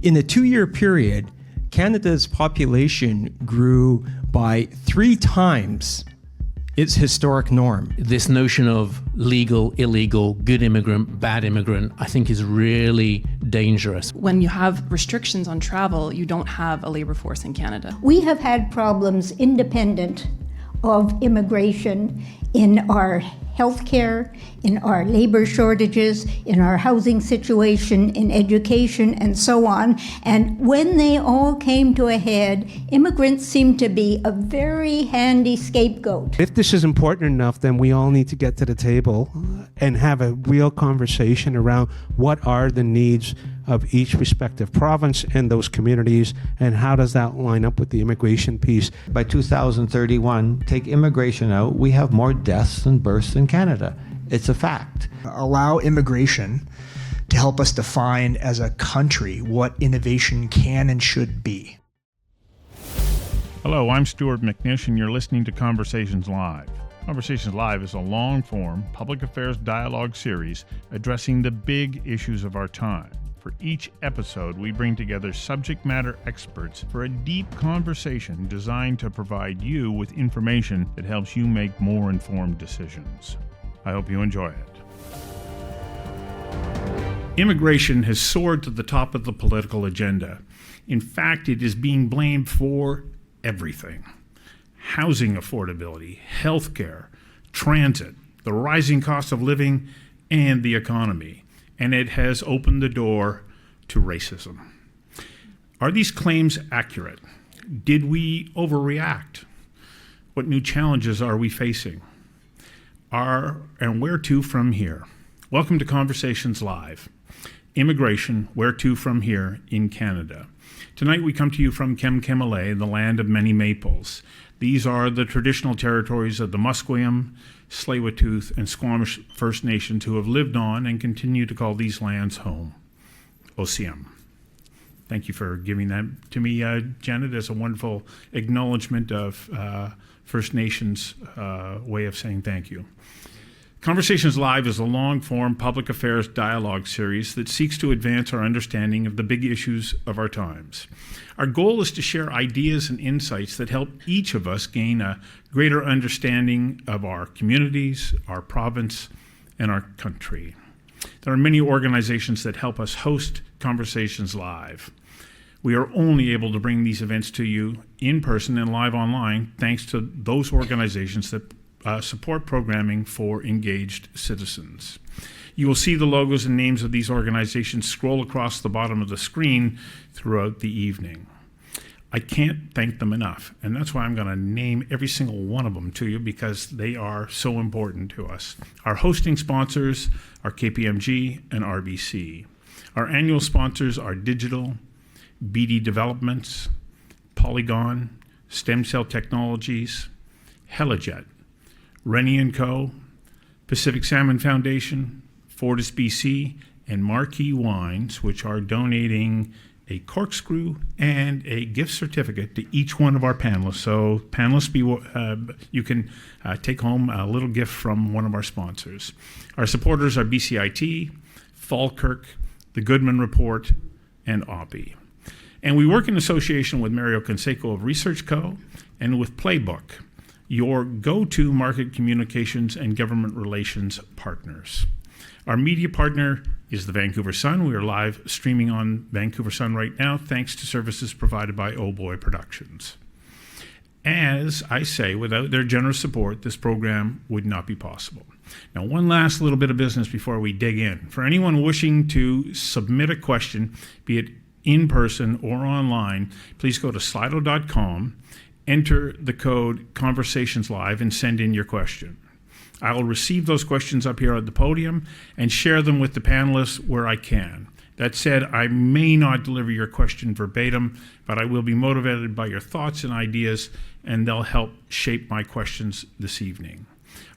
In a 2-year period, Canada's population grew by 3 times its historic norm. This notion of legal, illegal, good immigrant, bad immigrant, I think is really dangerous. When you have restrictions on travel, you don't have a labor force in Canada. We have had problems independent of immigration in our healthcare, in our labor shortages, in our housing situation, in education, and so on. And when they all came to a head, immigrants seemed to be a very handy scapegoat. If this is important enough, then we all need to get to the table and have a real conversation around what are the needs of each respective province and those communities, and how does that line up with the immigration piece. By 2031, take immigration out, we have more deaths than births in Canada. It's a fact. Allow immigration to help us define as a country what innovation can and should be. Hello, I'm Stuart McNish, and you're listening to Conversations Live. Conversations Live is a long-form public affairs dialogue series addressing the big issues of our time. For each episode, we bring together subject matter experts for a deep conversation designed to provide you with information that helps you make more informed decisions. I hope you enjoy it. Immigration has soared to the top of the political agenda. In fact, it is being blamed for everything. Housing affordability, healthcare, transit, the rising cost of living, and the economy. And it has opened the door to racism. Are these claims accurate? Did we overreact? What new challenges are we facing? And where to from here? Welcome to Conversations Live. Immigration, where to from here in Canada. Tonight we come to you from Coquitlam, the land of many maples. These are the traditional territories of the Musqueam, Tsleil-Waututh, and Squamish First Nations who have lived on and continue to call these lands home. OCM. Thank you for giving that to me, Janet, as a wonderful acknowledgement of First Nations way of saying thank you. Conversations Live is a long-form public affairs dialogue series that seeks to advance our understanding of the big issues of our times. Our goal is to share ideas and insights that help each of us gain a greater understanding of our communities, our province, and our country. There are many organizations that help us host Conversations Live. We are only able to bring these events to you in person and live online thanks to those organizations that support programming for engaged citizens. You will see the logos and names of these organizations scroll across the bottom of the screen throughout the evening. I can't thank them enough, and that's why I'm going to name every single one of them to you because they are so important to us. Our hosting sponsors are KPMG and RBC. Our annual sponsors are Digital, BD Developments, Polygon, Stem Cell Technologies, Helijet, Rennie & Co., Pacific Salmon Foundation, Fortis BC, and Marquee Wines, which are donating a corkscrew and a gift certificate to each one of our panelists. So panelists, you can take home a little gift from one of our sponsors. Our supporters are BCIT, Falkirk, The Goodman Report, and OPI. And we work in association with Mario Canseco of Research Co. and with Playbook, your go-to market communications and government relations partners. Our media partner is the Vancouver Sun. We are live streaming on Vancouver Sun right now, thanks to services provided by Oh Boy Productions. As I say, without their generous support, this program would not be possible. Now, one last little bit of business before we dig in. For anyone wishing to submit a question, be it in person or online, please go to slido.com, enter the code Conversations Live, and send in your question. I will receive those questions up here at the podium and share them with the panelists where I can. That said, I may not deliver your question verbatim, but I will be motivated by your thoughts and ideas, and they'll help shape my questions this evening.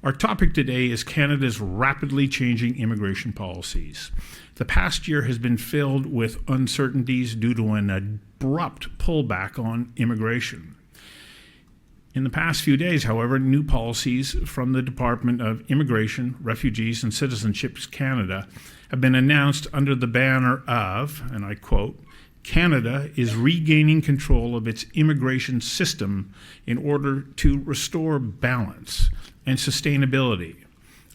Our topic today is Canada's rapidly changing immigration policies. The past year has been filled with uncertainties due to an abrupt pullback on immigration. In the past few days, however, new policies from the Department of Immigration, Refugees and Citizenship Canada have been announced under the banner of, and I quote, Canada is regaining control of its immigration system in order to restore balance and sustainability.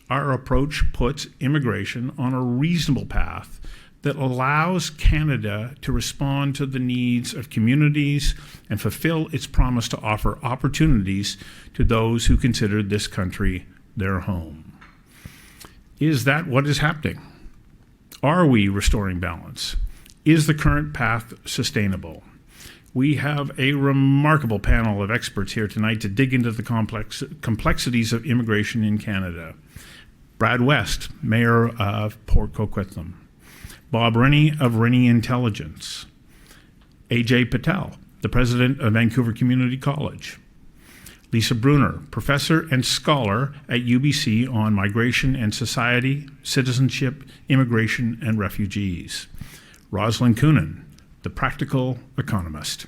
Our approach puts immigration on a reasonable path that allows Canada to respond to the needs of communities and fulfill its promise to offer opportunities to those who consider this country their home. Is that what is happening? Are we restoring balance? Is the current path sustainable? We have a remarkable panel of experts here tonight to dig into the complexities of immigration in Canada. Brad West, Mayor of Port Coquitlam. Bob Rennie of Rennie Intelligence. Ajay Patel, the President of Vancouver Community College. Lisa Bruner, Professor and Scholar at UBC on Migration and Society, Citizenship, Immigration and Refugees. Rosalind Coonan, the Practical Economist.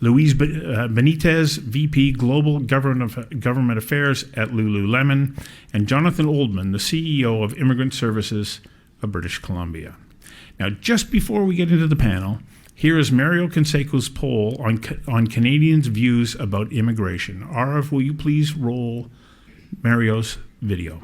Louise Benitez, VP Global Government Affairs at Lululemon, and Jonathan Oldman, the CEO of Immigrant Services of British Columbia. Now, just before we get into the panel, here is Mario Canseco's poll on Canadians' views about immigration. Arav, will you please roll Mario's video?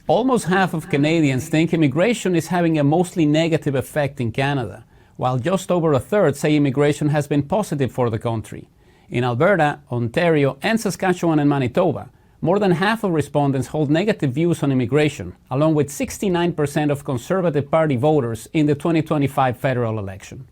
Almost half of Canadians think immigration is having a mostly negative effect in Canada, while just over a third say immigration has been positive for the country. In Alberta, Ontario, and Saskatchewan and Manitoba, more than half of respondents hold negative views on immigration, along with 69% of Conservative Party voters in the 2025 federal election.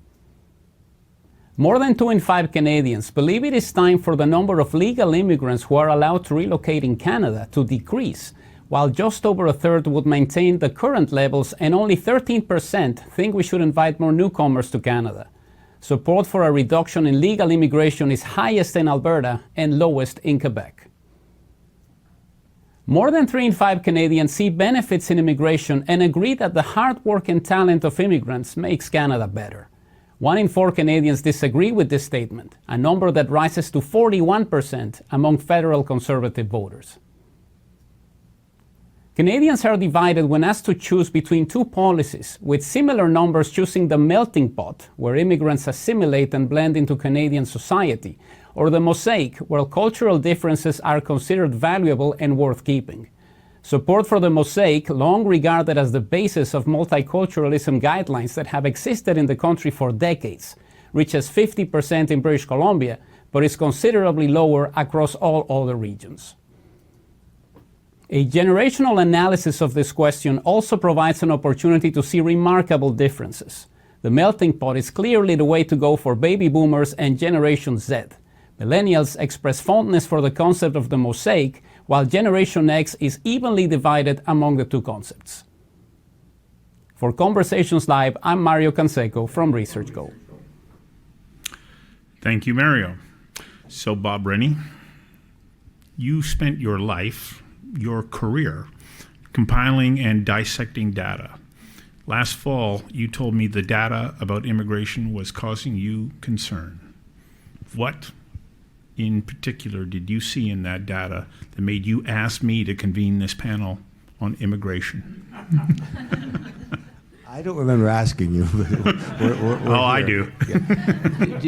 More than 2 in 5 Canadians believe it is time for the number of legal immigrants who are allowed to relocate in Canada to decrease, while just over a third would maintain the current levels and only 13% think we should invite more newcomers to Canada. Support for a reduction in legal immigration is highest in Alberta and lowest in Quebec. More than 3 in 5 Canadians see benefits in immigration and agree that the hard work and talent of immigrants makes Canada better. 1 in 4 Canadians disagree with this statement, a number that rises to 41% among federal Conservative voters. Canadians are divided when asked to choose between 2 policies, with similar numbers choosing the melting pot, where immigrants assimilate and blend into Canadian society, or the mosaic, where cultural differences are considered valuable and worth keeping. Support for the mosaic, long regarded as the basis of multiculturalism guidelines that have existed in the country for decades, reaches 50% in British Columbia, but is considerably lower across all other regions. A generational analysis of this question also provides an opportunity to see remarkable differences. The melting pot is clearly the way to go for baby boomers and Generation Z. Millennials express fondness for the concept of the mosaic, while Generation X is evenly divided among the 2 concepts. For Conversations Live, I'm Mario Canseco from ResearchGo. Thank you, Mario. So, Bob Rennie, you spent your life, your career, compiling and dissecting data. Last fall, you told me the data about immigration was causing you concern. What in particular did you see in that data that made you ask me to convene this panel on immigration? I don't remember asking you. But we're I here. do.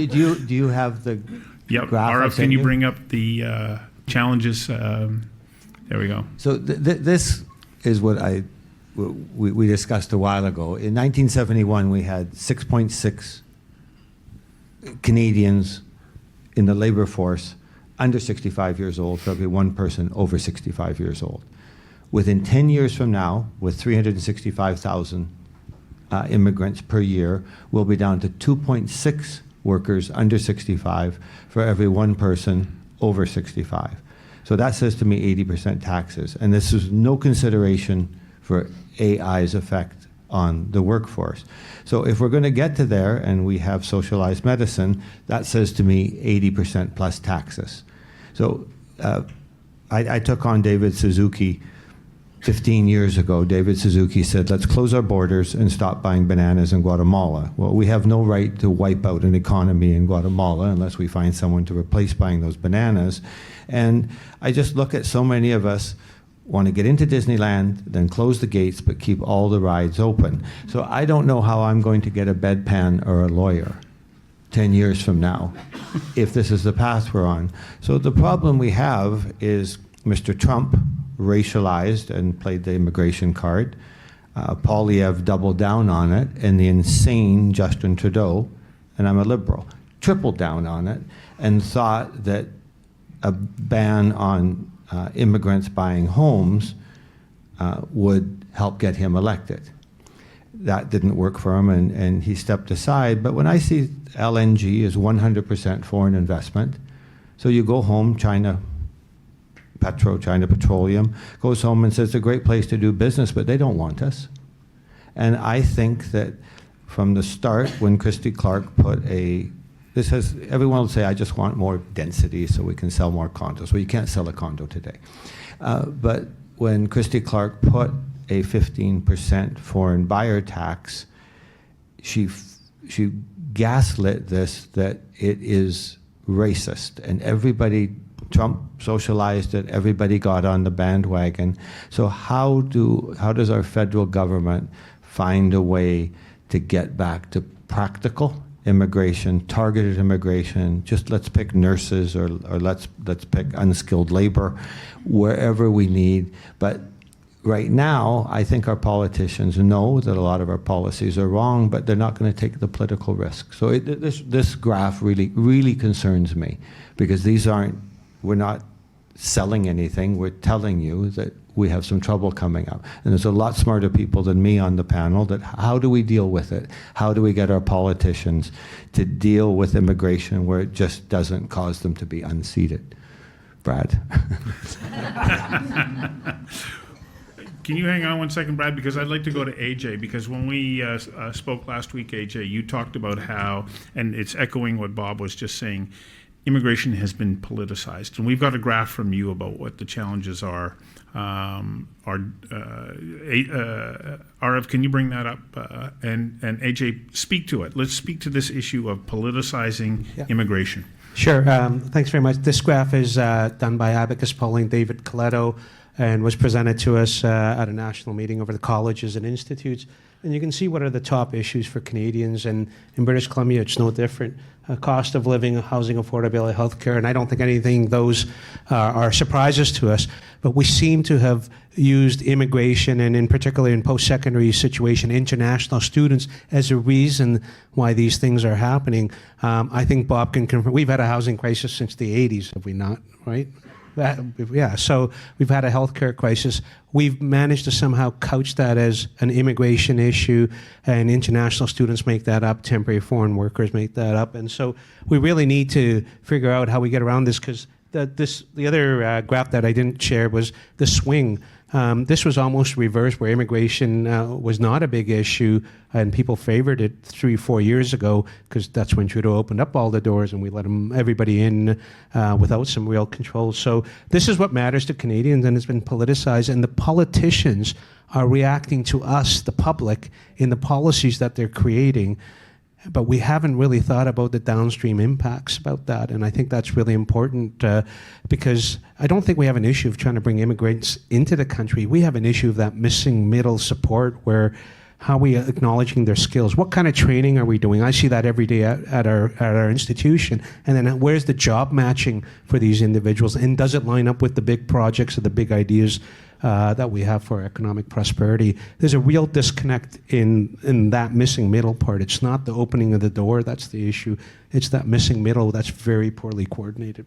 Yeah. Do you have the Yep. graph? RF, can you bring up the challenges? There we go. So this is what we discussed a while ago. In 1971, we had 6.6 Canadians in the labor force under 65 years old for every 1 person over 65 years old. Within 10 years from now, with 365,000 immigrants per year, we'll be down to 2.6 workers under 65 for every 1 person over 65. So that says to me 80% taxes. And this is no consideration for AI's effect on the workforce. So if we're going to get to there and we have socialized medicine, that says to me 80% plus taxes. So I took on David Suzuki 15 years ago. David Suzuki said, let's close our borders and stop buying bananas in Guatemala. Well, we have no right to wipe out an economy in Guatemala unless we find someone to replace buying those bananas. And I just look at so many of us, want to get into Disneyland, then close the gates, but keep all the rides open. So I don't know how I'm going to get a bedpan or a lawyer 10 years from now if this is the path we're on. So the problem we have is Mr. Trump racialized and played the immigration card. Poilievre doubled down on it, and the insane Justin Trudeau, and I'm a liberal, tripled down on it and thought that a ban on immigrants buying homes would help get him elected. That didn't work for him, and he stepped aside. But when I see LNG is 100% foreign investment, so you go home, China Petroleum goes home and says it's a great place to do business, but they don't want us. And I think that from the start, when Christy Clark put everyone will say, I just want more density so we can sell more condos. Well, you can't sell a condo today. But when Christy Clark put a 15% foreign buyer tax, she gaslit this, that it is racist. And Trump socialized it, everybody got on the bandwagon. So how does our federal government find a way to get back to practical immigration, targeted immigration? Just let's pick nurses or let's pick unskilled labor wherever we need. But right now, I think our politicians know that a lot of our policies are wrong, but they're not going to take the political risk. So this graph really concerns me, because we're not selling anything. We're telling you that we have some trouble coming up. And there's a lot smarter people than me on the panel. That how do we deal with it? How do we get our politicians to deal with immigration where it just doesn't cause them to be unseated? Brad. Can you hang on one second, Brad? Because I'd like to go to Ajay, because when we spoke last week, Ajay, you talked about how, and it's echoing what Bob was just saying, immigration has been politicized. And we've got a graph from you about what the challenges are. Arav, can you bring that up? And Ajay, speak to it. Let's speak to this issue of politicizing immigration. Sure. Thanks very much. This graph is done by Abacus Polling, David Coletto, and was presented to us at a national meeting over the colleges and institutes. And you can see what are the top issues for Canadians. And in British Columbia, it's no different. Cost of living, housing affordability, healthcare, and I don't think anything those are surprises to us. But we seem to have used immigration, and in particular in post-secondary situation, international students, as a reason why these things are happening. I think Bob can confirm. We've had a housing crisis since the 80s, have we not, right? So we've had a healthcare crisis. We've managed to somehow couch that as an immigration issue, and international students make that up, temporary foreign workers make that up. And so we really need to figure out how we get around this, because the other graph that I didn't share was the swing. This was almost reversed, where immigration was not a big issue, and people favored it 3-4 years ago, because that's when Trudeau opened up all the doors and we let everybody in without some real control. So this is what matters to Canadians, and it's been politicized, and the politicians are reacting to us, the public, in the policies that they're creating. But we haven't really thought about the downstream impacts about that. And I think that's really important, because I don't think we have an issue of trying to bring immigrants into the country. We have an issue of that missing middle support, where how are we acknowledging their skills? What kind of training are we doing? I see that every day at our institution. And then where's the job matching for these individuals? And does it line up with the big projects or the big ideas that we have for economic prosperity? There's a real disconnect in that missing middle part. It's not the opening of the door that's the issue. It's that missing middle that's very poorly coordinated.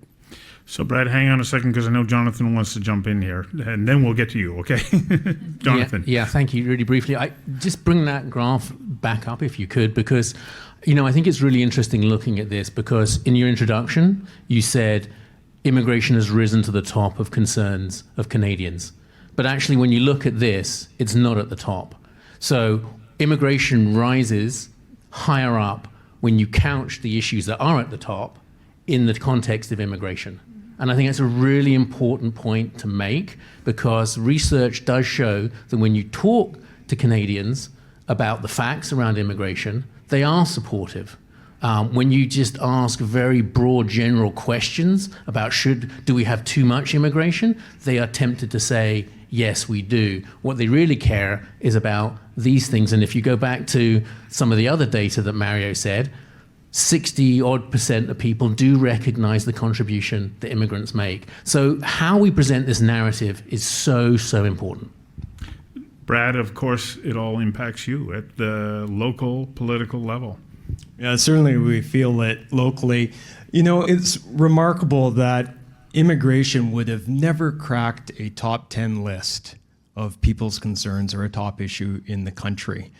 So, Brad, hang on a second, because I know Jonathan wants to jump in here, and then we'll get to you, okay? Jonathan. Yeah, thank you. Really briefly, I just bring that graph back up if you could, because, I think it's really interesting looking at this, because in your introduction, you said immigration has risen to the top of concerns of Canadians. But actually, when you look at this, it's not at the top. So immigration rises higher up when you couch the issues that are at the top in the context of immigration. And I think that's a really important point to make, because research does show that when you talk to Canadians about the facts around immigration, they are supportive. When you just ask very broad general questions about do we have too much immigration, they are tempted to say, Yes, we do. What they really care is about these things. And if you go back to some of the other data that Mario said, 60% of people do recognize the contribution that immigrants make. So how we present this narrative is so, so important. Brad, of course, it all impacts you at the local political level. Yeah, certainly we feel it locally. You know, it's remarkable that immigration would have never cracked a top 10 list of people's concerns or a top issue in the country.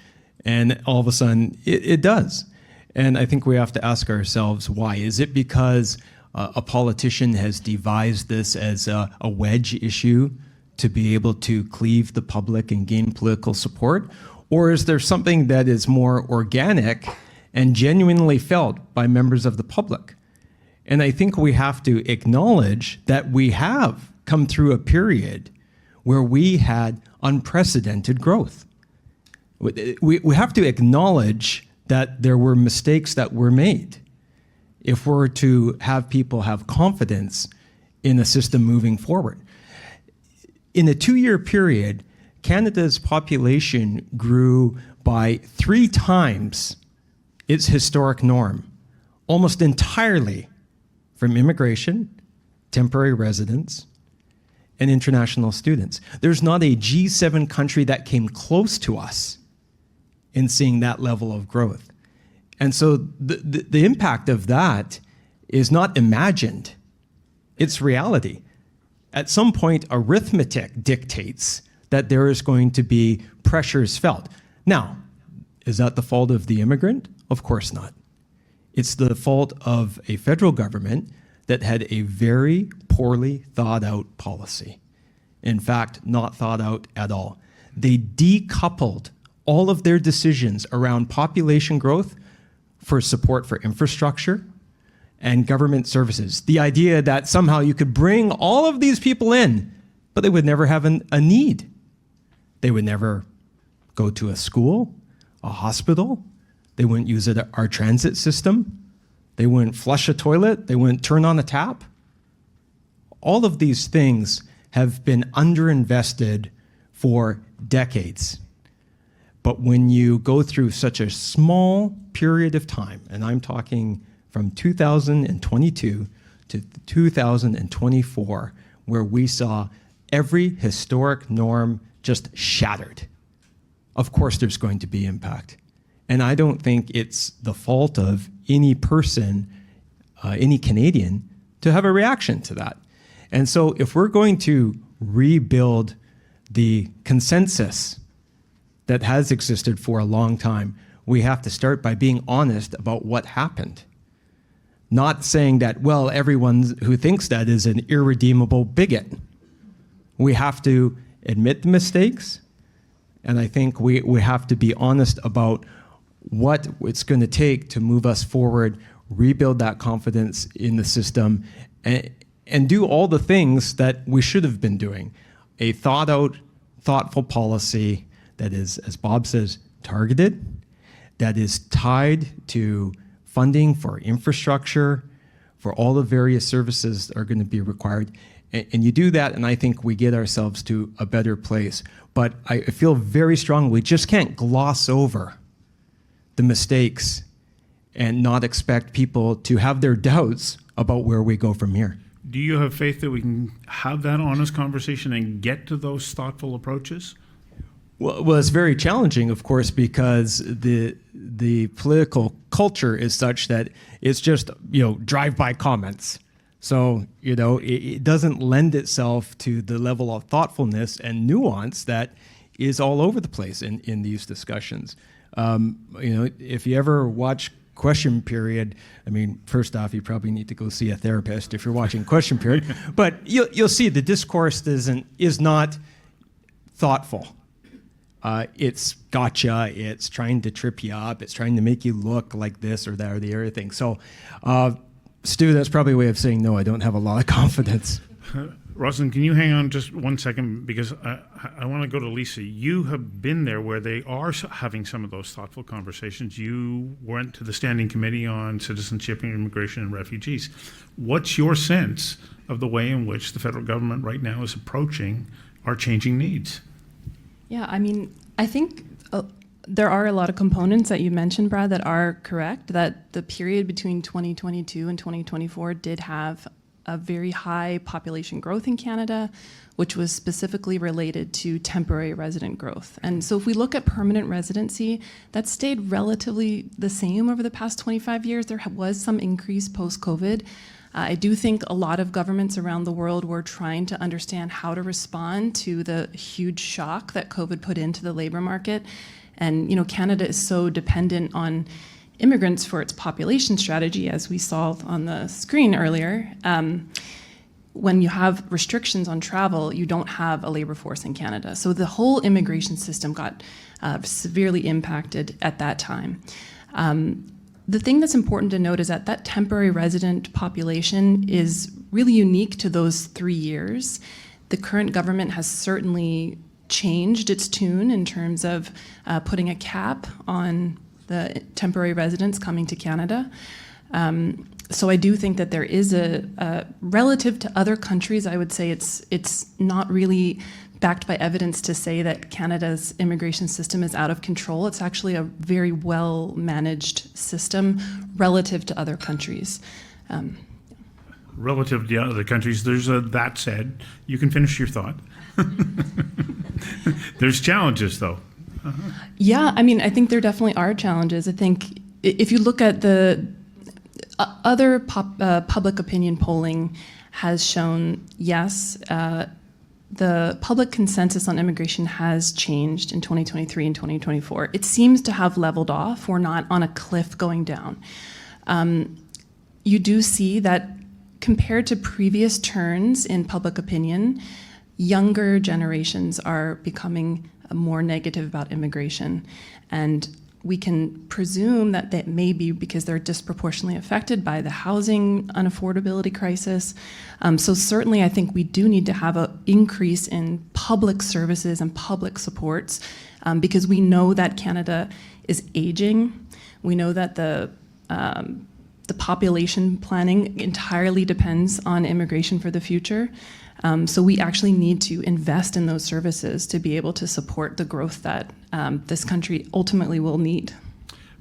And all of a sudden, it does. And I think we have to ask ourselves why. Is it because a politician has devised this as a wedge issue to be able to cleave the public and gain political support? Or is there something that is more organic and genuinely felt by members of the public? And I think we have to acknowledge that we have come through a period where we had unprecedented growth. We have to acknowledge that there were mistakes that were made if we're to have people have confidence in the system moving forward. In a 2-year period, Canada's population grew by 3 times its historic norm, almost entirely from immigration, temporary residents, and international students. There's not a G7 country that came close to us in seeing that level of growth. And so the impact of that is not imagined, it's reality. At some point, arithmetic dictates that there is going to be pressures felt. Now, is that the fault of the immigrant? Of course not. It's the fault of a federal government that had a very poorly thought out policy. In fact, not thought out at all. They decoupled all of their decisions around population growth for support for infrastructure and government services. The idea that somehow you could bring all of these people in, but they would never have a need. They would never go to a school, a hospital. They wouldn't use our transit system. They wouldn't flush a toilet. They wouldn't turn on a tap. All of these things have been underinvested for decades. But when you go through such a small period of time, and I'm talking from 2022 to 2024, where we saw every historic norm just shattered, of course there's going to be impact. And I don't think it's the fault of any person, any Canadian, to have a reaction to that. And so if we're going to rebuild the consensus that has existed for a long time, we have to start by being honest about what happened. Not saying that, well, everyone who thinks that is an irredeemable bigot. We have to admit the mistakes, and I think we have to be honest about what it's going to take to move us forward, rebuild that confidence in the system, and do all the things that we should have been doing. A thought-out, thoughtful policy that is, as Bob says, targeted, that is tied to funding for infrastructure, for all the various services that are going to be required. And you do that, and I think we get ourselves to a better place. But I feel very strongly we just can't gloss over the mistakes and not expect people to have their doubts about where we go from here. Do you have faith that we can have that honest conversation and get to those thoughtful approaches? Well, it's very challenging, of course, because the political culture is such that it's just, drive-by comments. So, it doesn't lend itself to the level of thoughtfulness and nuance that is all over the place in these discussions. If you ever watch Question Period, first off, you probably need to go see a therapist if you're watching Question Period. But you'll see the discourse is not thoughtful. It's gotcha. It's trying to trip you up. It's trying to make you look like this or that or the other thing. So, Stu, that's probably a way of saying no. I don't have a lot of confidence. Rosalind, can you hang on just 1 second? Because I want to go to Lisa. You have been there where they are having some of those thoughtful conversations. You went to the Standing Committee on Citizenship and Immigration and Refugees. What's your sense of the way in which the federal government right now is approaching our changing needs. Yeah, I mean, I think there are a lot of components that you mentioned, Brad, that are correct, that the period between 2022 and 2024 did have a very high population growth in Canada, which was specifically related to temporary resident growth. And so if we look at permanent residency, that stayed relatively the same over the past 25 years. There was some increase post-COVID. I do think a lot of governments around the world were trying to understand how to respond to the huge shock that COVID put into the labor market. And Canada is so dependent on immigrants for its population strategy, as we saw on the screen earlier. When you have restrictions on travel, you don't have a labor force in Canada. So the whole immigration system got severely impacted at that time. The thing that's important to note is that temporary resident population is really unique to those 3 years. The current government has certainly changed its tune in terms of putting a cap on the temporary residents coming to Canada. So I do think that there is a relative to other countries, I would say it's not really backed by evidence to say that Canada's immigration system is out of control. It's actually a very well-managed system relative to other countries. Relative to other countries, there's that said, you can finish your thought. There's challenges, though. Yeah, I mean, I think there definitely are challenges. I think if you look at the other public opinion polling has shown, yes, the public consensus on immigration has changed in 2023 and 2024. It seems to have leveled off. We're not on a cliff going down. You do see that compared to previous turns in public opinion, younger generations are becoming more negative about immigration. And we can presume that may be because they're disproportionately affected by the housing unaffordability crisis. So certainly I think we do need to have an increase in public services and public supports because we know that Canada is aging. We know that the population planning entirely depends on immigration for the future. So we actually need to invest in those services to be able to support the growth that this country ultimately will need.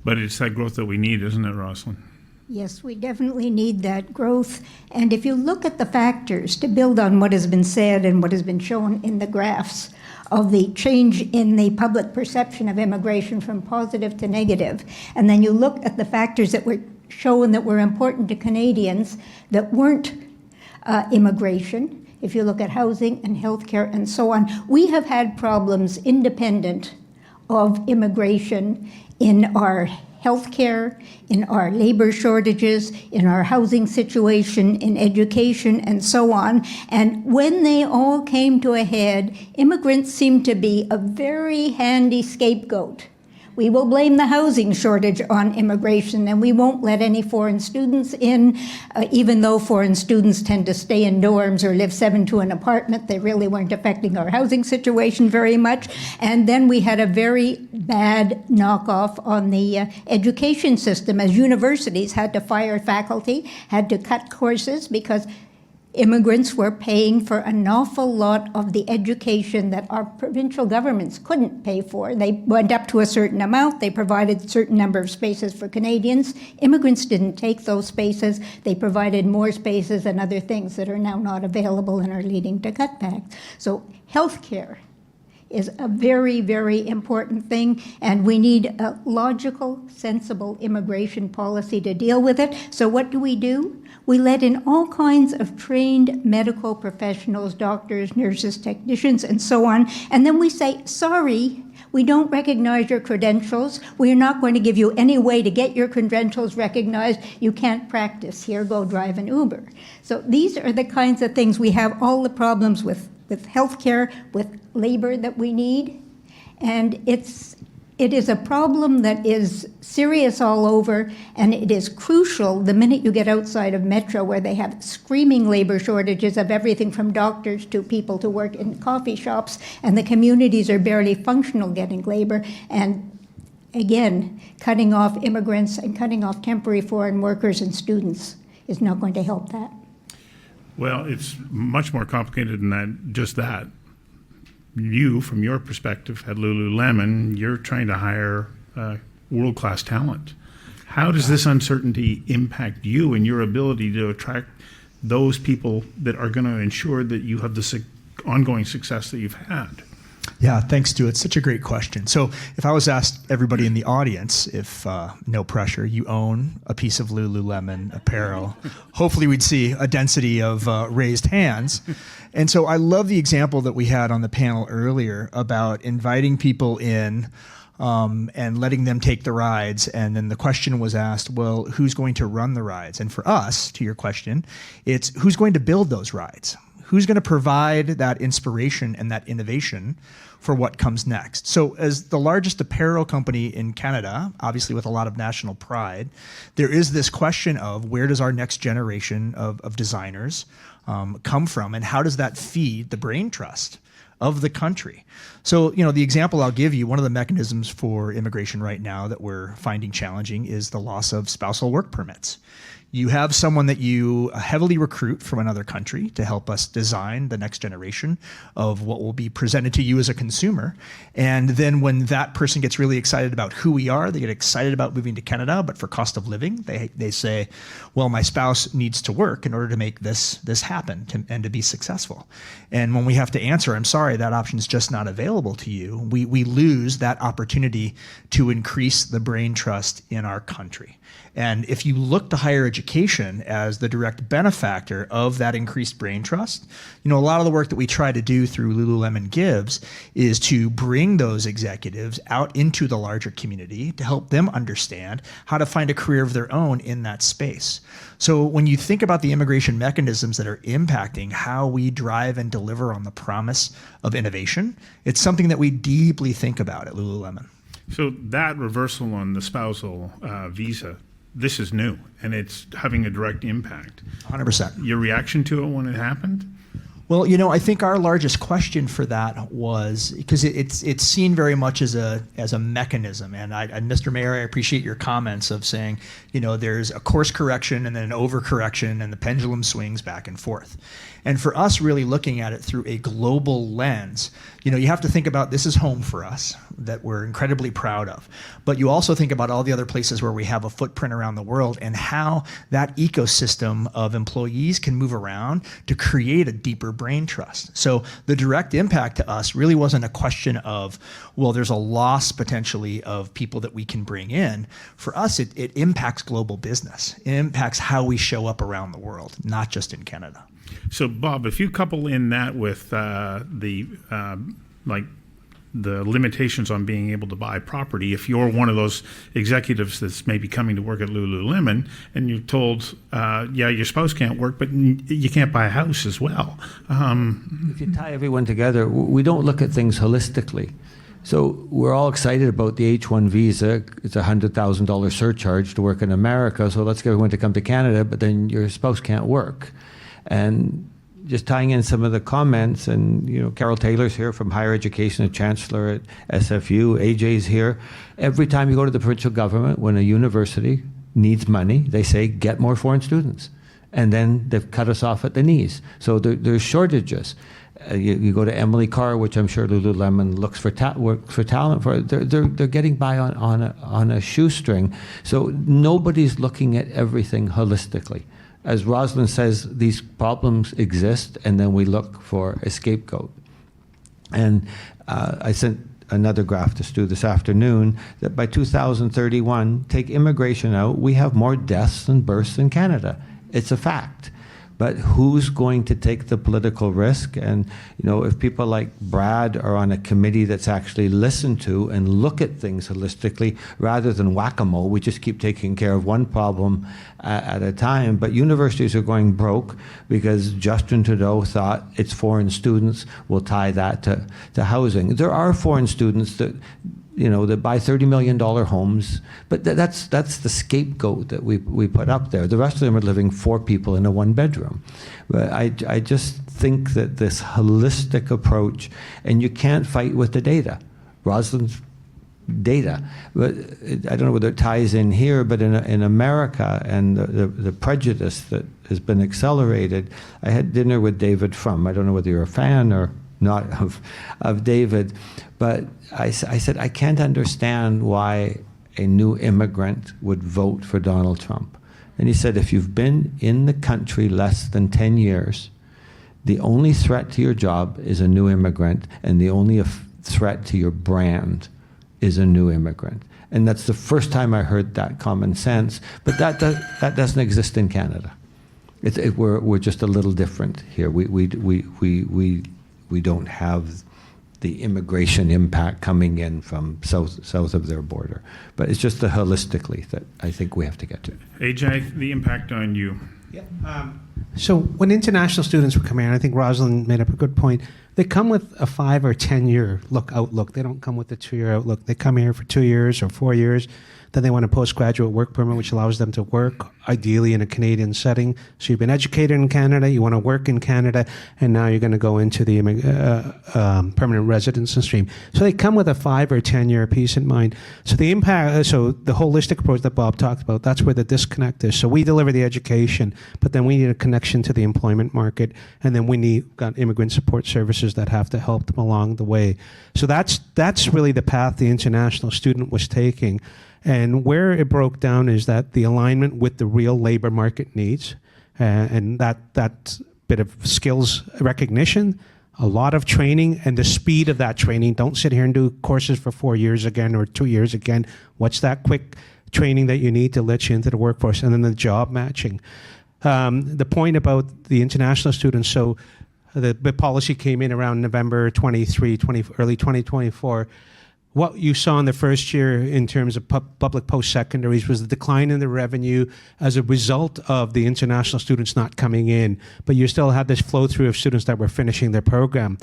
But it's that growth that we need, isn't it, Roslyn? Yes, we definitely need that growth. And if you look at the factors, to build on what has been said and what has been shown in the graphs of the change in the public perception of immigration from positive to negative, and then you look at the factors that were shown that were important to Canadians that weren't immigration, if you look at housing and healthcare and so on, we have had problems independent of immigration in our healthcare, in our labor shortages, in our housing situation, in education, and so on. And when they all came to a head, immigrants seemed to be a very handy scapegoat. We will blame the housing shortage on immigration, and we won't let any foreign students in, even though foreign students tend to stay in dorms or live 7 to an apartment. They really weren't affecting our housing situation very much. And then we had a very bad knockoff on the education system, as universities had to fire faculty, had to cut courses because immigrants were paying for an awful lot of the education that our provincial governments couldn't pay for. They went up to a certain amount. They provided a certain number of spaces for Canadians. Immigrants didn't take those spaces. They provided more spaces and other things that are now not available and are leading to cutbacks. So healthcare is a very, very important thing, and we need a logical, sensible immigration policy to deal with it. So what do? We let in all kinds of trained medical professionals, doctors, nurses, technicians, and so on, and then we say, sorry, we don't recognize your credentials. We're not going to give you any way to get your credentials recognized. You can't practice here, go drive an Uber. So these are the kinds of things. We have all the problems with healthcare, with labor that we need. And it is a problem that is serious all over, and it is crucial the minute you get outside of Metro, where they have screaming labor shortages of everything from doctors to people to work in coffee shops, and the communities are barely functional getting labor. And again, cutting off immigrants and cutting off temporary foreign workers and students is not going to help that. Well, it's much more complicated than that, just that. you, from your perspective at Lululemon, you're trying to hire world-class talent. How does this uncertainty impact you and your ability to attract those people that are going to ensure that you have the ongoing success that you've had? Yeah, thanks, Stu. It's such a great question. So if I was asked, everybody in the audience, if no pressure, you own a piece of Lululemon apparel, hopefully we'd see a density of raised hands. And so I love the example that we had on the panel earlier about inviting people in and letting them take the rides. And then the question was asked, well, who's going to run the rides? And for us, to your question, it's who's going to build those rides? Who's going to provide that inspiration and that innovation for what comes next? So as the largest apparel company in Canada, obviously with a lot of national pride, there is this question of where does our next generation of designers come from, and how does that feed the brain trust of the country? So, the example I'll give you, one of the mechanisms for immigration right now that we're finding challenging is the loss of spousal work permits. You have someone that you heavily recruit from another country to help us design the next generation of what will be presented to you as a consumer. And then when that person gets really excited about who we are, they get excited about moving to Canada, but for cost of living, they say, well, my spouse needs to work in order to make this happen and to be successful. And when we have to answer, I'm sorry, that option is just not available to you, we lose that opportunity to increase the brain trust in our country. And if you look to higher education as the direct benefactor of that increased brain trust, a lot of the work that we try to do through Lululemon Gives is to bring those executives out into the larger community to help them understand how to find a career of their own in that space. So when you think about the immigration mechanisms that are impacting how we drive and deliver on the promise of innovation, it's something that we deeply think about at Lululemon. So that reversal on the spousal visa, this is new, and it's having a direct impact. 100%. Your reaction to it when it happened? Well, I think our largest question for that was, because it's seen very much as a mechanism, and Mr. Mayor, I appreciate your comments of saying, there's a course correction and then an overcorrection, and the pendulum swings back and forth. And for us, really looking at it through a global lens, you have to think about this is home for us that we're incredibly proud of. But you also think about all the other places where we have a footprint around the world and how that ecosystem of employees can move around to create a deeper brain trust. So the direct impact to us really wasn't a question of, well, there's a loss potentially of people that we can bring in. For us, it impacts global business. It impacts how we show up around the world, not just in Canada. So, Bob, if you couple in that with the limitations on being able to buy property, if you're one of those executives that's maybe coming to work at Lululemon and you're told, your spouse can't work, but you can't buy a house as well. If you tie everyone together, we don't look at things holistically. So we're all excited about the H-1 visa. It's a $100,000 surcharge to work in America, so let's get everyone to come to Canada, but then your spouse can't work. And just tying in some of the comments, and Carol Taylor's here from higher education, a chancellor at SFU, AJ's here. Every time you go to the provincial government, when a university needs money, they say, get more foreign students. And then they've cut us off at the knees. So there's shortages. You go to Emily Carr, which I'm sure Lululemon looks for talent for. They're getting by on a shoestring. So nobody's looking at everything holistically. As Rosalind says, these problems exist, and then we look for a scapegoat. And I sent another graph to Stu this afternoon that by 2031, take immigration out, we have more deaths than births in Canada. It's a fact. But who's going to take the political risk? And if people like Brad are on a committee that's actually listened to and look at things holistically rather than whack-a-mole, we just keep taking care of one problem at a time. But universities are going broke because Justin Trudeau thought it's foreign students, will tie that to housing. There are foreign students that that buy $30 million homes, but that's the scapegoat that we put up there. The rest of them are living 4 people in a 1-bedroom. But I just think that this holistic approach, and you can't fight with the data. Rosalind's data, but I don't know whether it ties in here, but in America and the prejudice that has been accelerated. I had dinner with David Frum. I don't know whether you're a fan or not of David. But I said, I can't understand why a new immigrant would vote for Donald Trump. And he said, if you've been in the country less than 10 years, the only threat to your job is a new immigrant, and the only threat to your brand is a new immigrant. And that's the first time I heard that common sense, but that doesn't exist in Canada. We're just a little different here. We don't have the immigration impact coming in from south of their border. But it's just the holistically that I think we have to get to. Ajay, the impact on you. Yeah. So when international students were coming in, I think Rosalind made up a good point. They come with a 5 or 10 year outlook. They don't come with a 2-year outlook. They come here for 2 years or 4 years. Then they want a postgraduate work permit, which allows them to work, ideally in a Canadian setting. So you've been educated in Canada, you want to work in Canada, and now you're going to go into the permanent residence stream. So they come with a 5 or 10 year piece in mind. So the impact, so the holistic approach that Bob talked about, that's where the disconnect is. So we deliver the education, but then we need a connection to the employment market, and then got immigrant support services that have to help them along the way. So that's really the path the international student was taking. And where it broke down is that the alignment with the real labor market needs, and that bit of skills recognition, a lot of training, and the speed of that training. Don't sit here and do courses for 4 years again or 2 years again. What's that quick training that you need to let you into the workforce? And then the job matching. The point about the international students, so the policy came in around November 23, early 2024. What you saw in the first year in terms of public post-secondaries was the decline in the revenue as a result of the international students not coming in, but you still had this flow through of students that were finishing their program.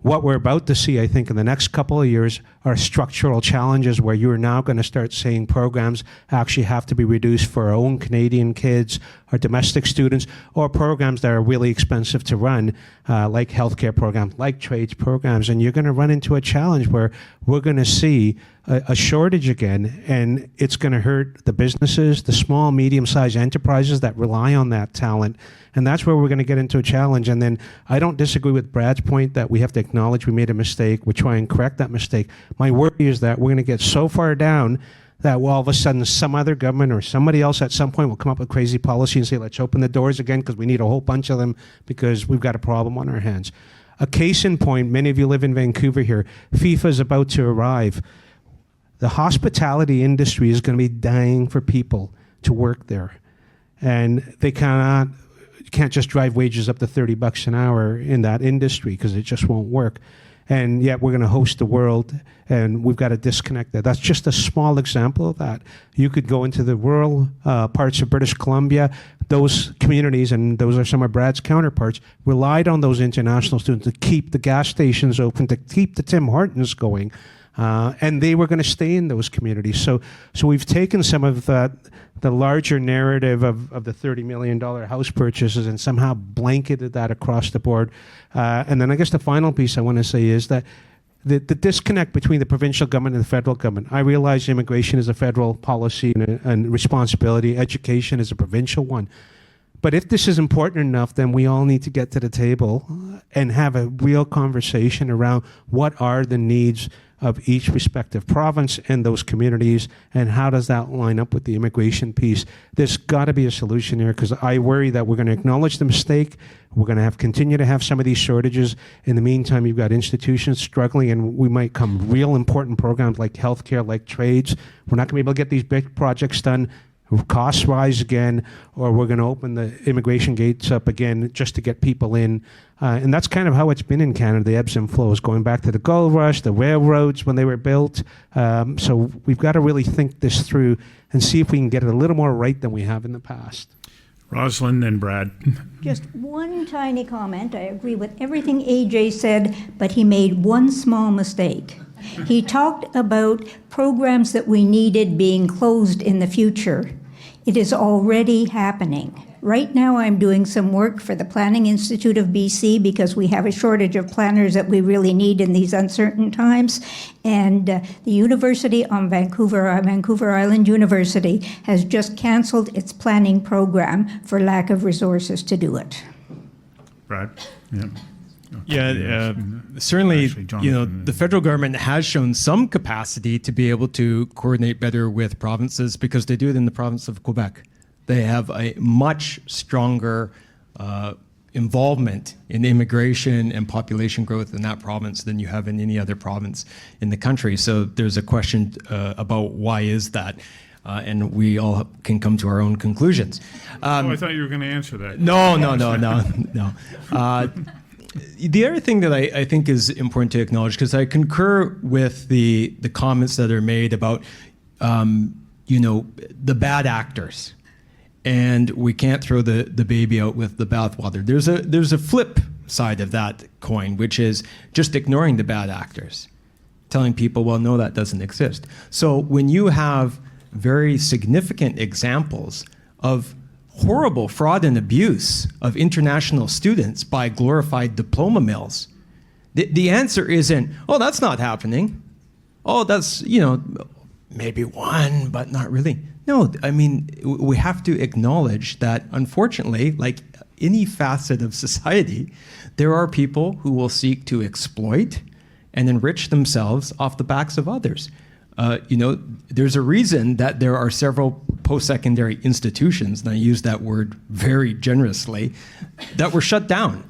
What we're about to see, I think, in the next couple of years are structural challenges where you're now going to start seeing programs actually have to be reduced for our own Canadian kids, our domestic students, or programs that are really expensive to run, like healthcare programs, like trades programs. And you're going to run into a challenge where we're going to see a shortage again, and it's going to hurt the businesses, the small, medium-sized enterprises that rely on that talent. And that's where we're going to get into a challenge. And then I don't disagree with Brad's point that we have to acknowledge we made a mistake. We try and correct that mistake. My worry is that we're going to get so far down that all of a sudden some other government or somebody else at some point will come up with crazy policy and say, let's open the doors again because we need a whole bunch of them because we've got a problem on our hands. A case in point, many of you live in Vancouver here. FIFA is about to arrive. The hospitality industry is going to be dying for people to work there. And they can't just drive wages up to $30 an hour in that industry because it just won't work. And yet we're going to host the world, and we've got to disconnect that. That's just a small example of that. You could go into the rural parts of British Columbia. Those communities, and those are some of Brad's counterparts, relied on those international students to keep the gas stations open, to keep the Tim Hortons going. And they were going to stay in those communities. So we've taken some of the larger narrative of the $30 million house purchases and somehow blanketed that across the board. And then I guess the final piece I want to say is that the disconnect between the provincial government and the federal government. I realize immigration is a federal policy and responsibility. Education is a provincial one. But if this is important enough, then we all need to get to the table and have a real conversation around what are the needs of each respective province and those communities, and how does that line up with the immigration piece. There's got to be a solution here, because I worry that we're going to acknowledge the mistake. We're going to continue to have some of these shortages. In the meantime, you've got institutions struggling, and we might come real important programs like healthcare, like trades. We're not going to be able to get these big projects done. Costs rise again, or we're going to open the immigration gates up again just to get people in. And that's kind of how it's been in Canada, the ebbs and flows, going back to the gold rush, the railroads when they were built. So we've got to really think this through and see if we can get it a little more right than we have in the past. Rosalind and Brad. Just one tiny comment. I agree with everything Ajay said, but he made one small mistake. He talked about programs that we needed being closed in the future. It is already happening. Right now I'm doing some work for the Planning Institute of BC because we have a shortage of planners that we really need in these uncertain times. And the university on Vancouver Island University, has just canceled its planning program for lack of resources to do it. Brad? Yeah. Yeah, certainly, Actually, Jonathan, the federal government has shown some capacity to be able to coordinate better with provinces because they do it in the province of Quebec. They have a much stronger involvement in immigration and population growth in that province than you have in any other province in the country. So there's a question about why is that? And we all can come to our own conclusions. I thought you were going to answer that. No. The other thing that I think is important to acknowledge, because I concur with the comments that are made about, the bad actors, and we can't throw the baby out with the bathwater. There's a flip side of that coin, which is just ignoring the bad actors, telling people, well, no, that doesn't exist. So when you have very significant examples of horrible fraud and abuse of international students by glorified diploma mills, the answer isn't, oh, that's not happening. Oh, that's, maybe one, but not really. No, I mean, we have to acknowledge that, unfortunately, like any facet of society, there are people who will seek to exploit and enrich themselves off the backs of others. There's a reason that there are several post-secondary institutions, and I use that word very generously, that were shut down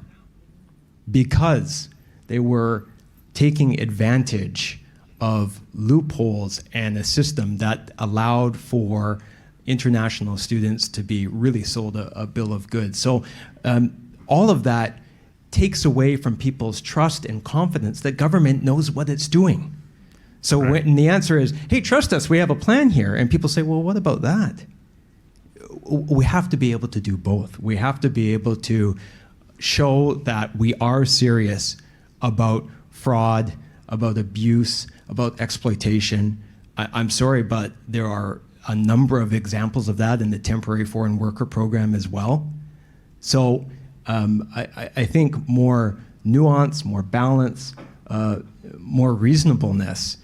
because they were taking advantage of loopholes and a system that allowed for international students to be really sold a bill of goods. So all of that takes away from people's trust and confidence that government knows what it's doing. So when the answer is, hey, trust us, we have a plan here, and people say, well, what about that? We have to be able to do both. We have to be able to show that we are serious about fraud, about abuse, about exploitation. I'm sorry, but there are a number of examples of that in the temporary foreign worker program as well. So I think more nuance, more balance, more reasonableness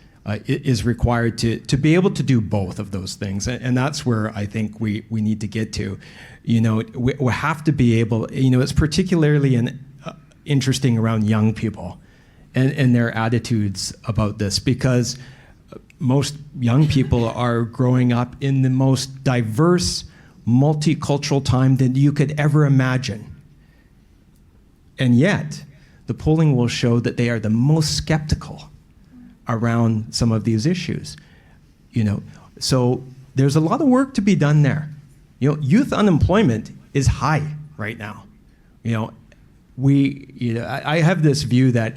is required to be able to do both of those things. And that's where I think we need to get to. We have to be able, it's particularly interesting around young people and their attitudes about this, because most young people are growing up in the most diverse, multicultural time that you could ever imagine. And yet, the polling will show that they are the most skeptical around some of these issues. So there's a lot of work to be done there. Youth unemployment is high right now. I have this view that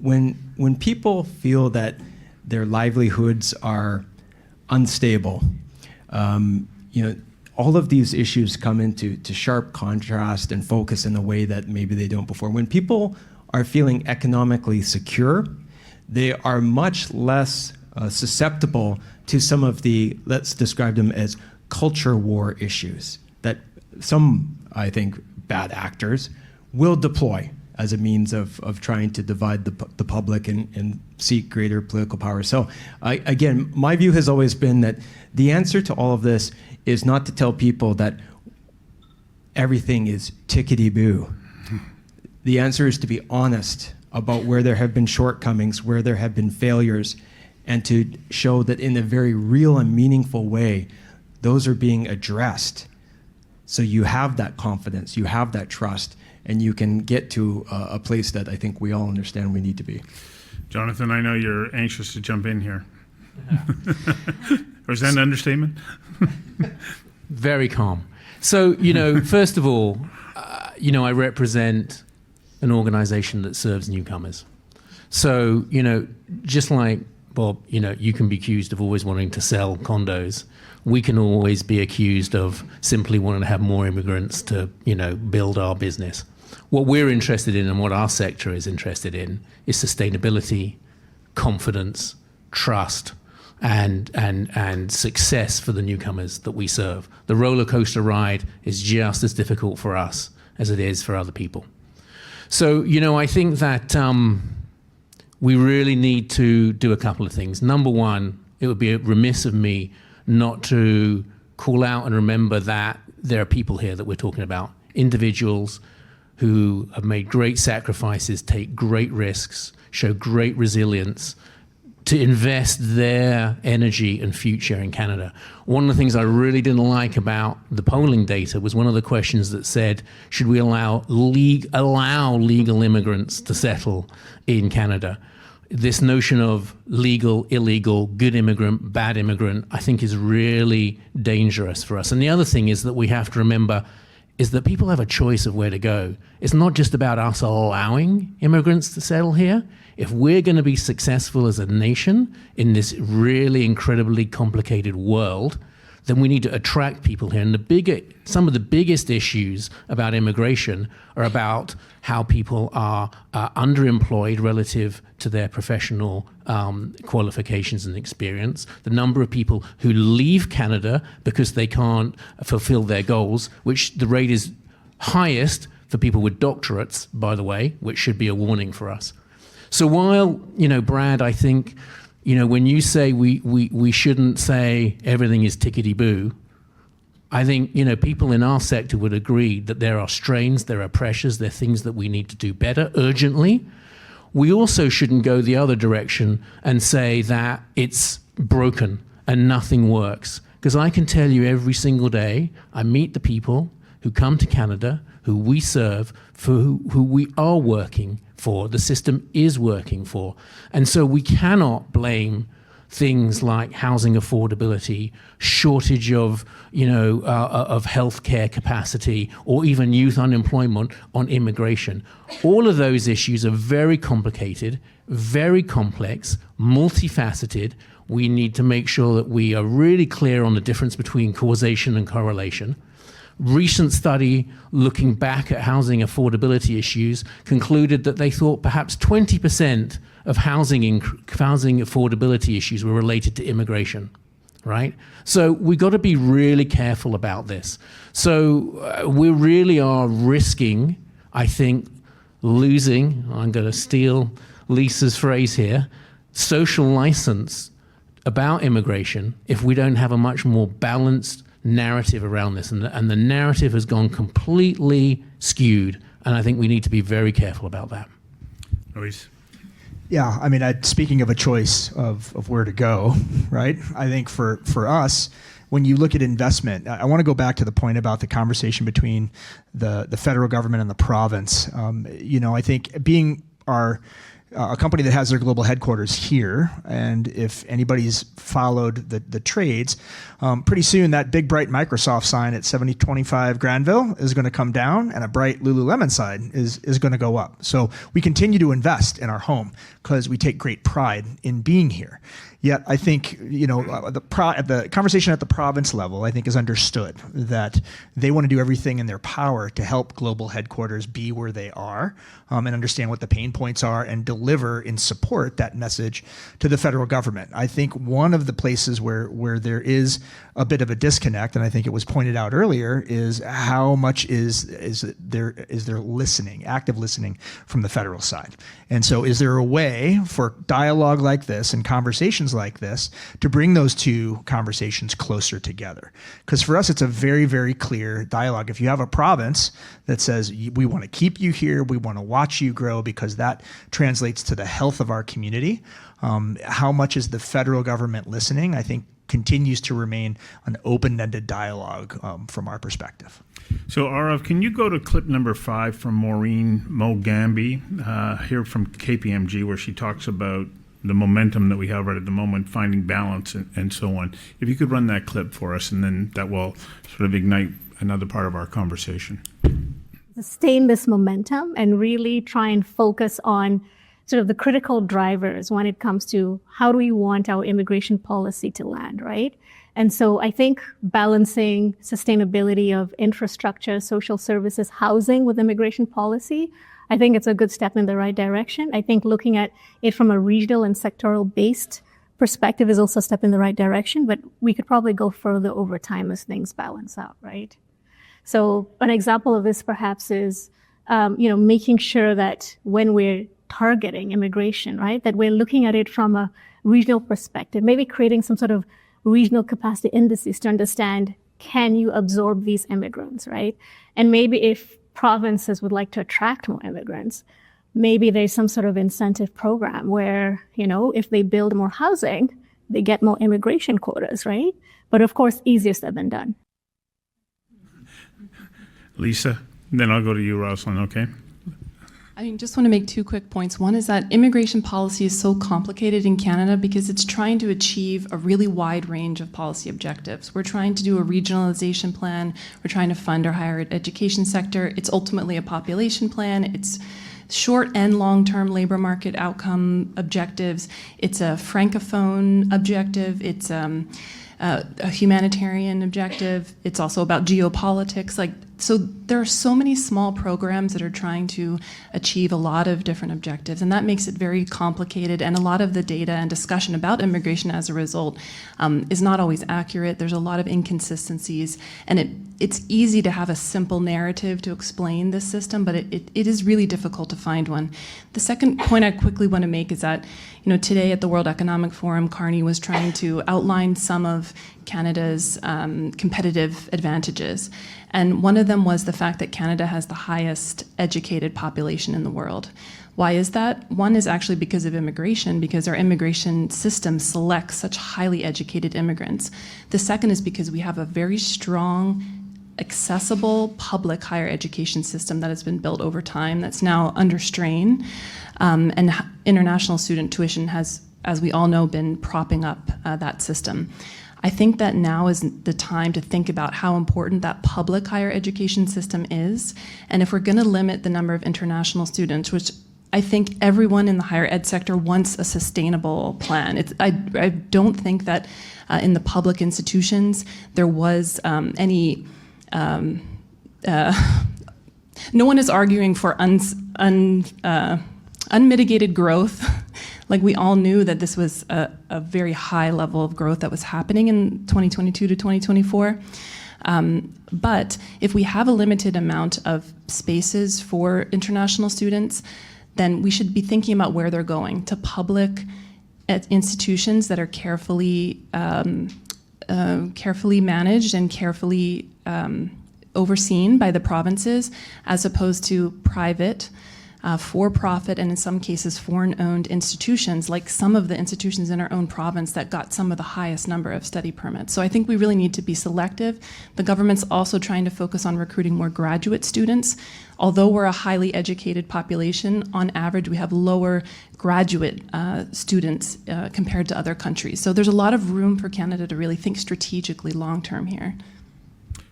when people feel that their livelihoods are unstable, all of these issues come into sharp contrast and focus in a way that maybe they don't before. When people are feeling economically secure, they are much less susceptible to some of the, let's describe them as culture war issues that some, I think, bad actors will deploy as a means of trying to divide the public and seek greater political power. So again, my view has always been that the answer to all of this is not to tell people that everything is tickety-boo. The answer is to be honest about where there have been shortcomings, where there have been failures, and to show that in a very real and meaningful way, those are being addressed. So you have that confidence, you have that trust, and you can get to a place that I think we all understand we need to be. Jonathan, I know you're anxious to jump in here. Or is that an understatement? Very calm. So, first of all, I represent an organization that serves newcomers. So, just like, Bob, you can be accused of always wanting to sell condos. We can always be accused of simply wanting to have more immigrants to, build our business. What we're interested in and what our sector is interested in is sustainability, confidence, trust, and success for the newcomers that we serve. The roller coaster ride is just as difficult for us as it is for other people. So, I think that we really need to do a couple of things. Number one, it would be remiss of me not to call out and remember that there are people here that we're talking about, individuals who have made great sacrifices, take great risks, show great resilience, to invest their energy and future in Canada. One of the things I really didn't like about the polling data was one of the questions that said, should we allow legal immigrants to settle in Canada? This notion of legal, illegal, good immigrant, bad immigrant, I think is really dangerous for us. And the other thing is that we have to remember is that people have a choice of where to go. It's not just about us allowing immigrants to settle here. If we're going to be successful as a nation in this really incredibly complicated world, then we need to attract people here. And some of the biggest issues about immigration are about how people are underemployed relative to their professional qualifications and experience, the number of people who leave Canada because they can't fulfill their goals, which the rate is highest for people with doctorates, by the way, which should be a warning for us. So while, Brad, I think, when you say we shouldn't say everything is tickety-boo, I think, people in our sector would agree that there are strains, there are pressures, there are things that we need to do better urgently. We also shouldn't go the other direction and say that it's broken and nothing works. Because I can tell you every single day, I meet the people who come to Canada, who we serve, for who we are working for, the system is working for. And so we cannot blame things like housing affordability, shortage of healthcare capacity, or even youth unemployment on immigration. All of those issues are very complicated, very complex, multifaceted. We need to make sure that we are really clear on the difference between causation and correlation. Recent study looking back at housing affordability issues concluded that they thought perhaps 20% of housing affordability issues were related to immigration, right? So we got to be really careful about this. So we really are risking, I think, losing, I'm going to steal Lisa's phrase here, social license about immigration if we don't have a much more balanced narrative around this, and the narrative has gone completely skewed, and I think we need to be very careful about that. Luis? Yeah, I mean, speaking of a choice of where to go, right? I think for us, when you look at investment, I want to go back to the point about the conversation between the federal government and the province. I think being a company that has their global headquarters here, and if anybody's followed the trades, pretty soon that big bright Microsoft sign at 7025 Granville is going to come down, and a bright Lululemon sign is going to go up. So we continue to invest in our home because we take great pride in being here. Yet I think, the conversation at the province level, I think, is understood that they want to do everything in their power to help global headquarters be where they are, and understand what the pain points are and deliver in support that message to the federal government. I think one of the places where there is a bit of a disconnect, and I think it was pointed out earlier, is how much is there listening, active listening from the federal side. And so is there a way for dialogue like this and conversations like this to bring those two conversations closer together? Because for us, it's a very, very clear dialogue. If you have a province that says, we want to keep you here, we want to watch you grow because that translates to the health of our community, how much is the federal government listening? I think continues to remain an open-ended dialogue from our perspective. So, Arav, can you go to clip number 5 from Maureen Mogambi here from KPMG, where she talks about the momentum that we have right at the moment, finding balance and so on. If you could run that clip for us, and then that will sort of ignite another part of our conversation. Sustain this momentum and really try and focus on sort of the critical drivers when it comes to how do we want our immigration policy to land, right? And so I think balancing sustainability of infrastructure, social services, housing with immigration policy, I think it's a good step in the right direction. I think looking at it from a regional and sectoral based perspective is also a step in the right direction, but we could probably go further over time as things balance out, right? So an example of this perhaps is, making sure that when we're targeting immigration, right, that we're looking at it from a regional perspective, maybe creating some sort of regional capacity indices to understand, can you absorb these immigrants, right? And maybe if provinces would like to attract more immigrants, maybe there's some sort of incentive program where, if they build more housing, they get more immigration quotas, right? But of course, easier said than done. Lisa, then I'll go to you, Rosalind, okay? Just want to make 2 quick points. One is that immigration policy is so complicated in Canada because it's trying to achieve a really wide range of policy objectives. We're trying to do a regionalization plan. We're trying to fund our higher education sector. It's ultimately a population plan. It's short and long-term labor market outcome objectives. It's a francophone objective. It's a humanitarian objective. It's also about geopolitics. So there are so many small programs that are trying to achieve a lot of different objectives, and that makes it very complicated, and a lot of the data and discussion about immigration as a result is not always accurate. There's a lot of inconsistencies, and it's easy to have a simple narrative to explain this system, but it is really difficult to find one. The second point I quickly want to make is that today at the World Economic Forum, Carney was trying to outline some of Canada's competitive advantages. And one of them was the fact that Canada has the highest educated population in the world. Why is that? One is actually because of immigration, because our immigration system selects such highly educated immigrants. The second is because we have a very strong, accessible public higher education system that has been built over time that's now under strain. And international student tuition has, as we all know, been propping up that system. I think that now is the time to think about how important that public higher education system is. And if we're going to limit the number of international students, which I think everyone in the higher ed sector wants a sustainable plan. I don't think that in the public institutions there was any... no one is arguing for unmitigated growth. We all knew that this was a very high level of growth that was happening in 2022 to 2024. But if we have a limited amount of spaces for international students, then we should be thinking about where they're going, to public institutions that are carefully managed and carefully overseen by the provinces, as opposed to private, for-profit, and in some cases foreign-owned institutions, like some of the institutions in our own province that got some of the highest number of study permits. So I think we really need to be selective. The government's also trying to focus on recruiting more graduate students. Although we're a highly educated population, on average we have lower graduate students compared to other countries. So there's a lot of room for Canada to really think strategically long-term here.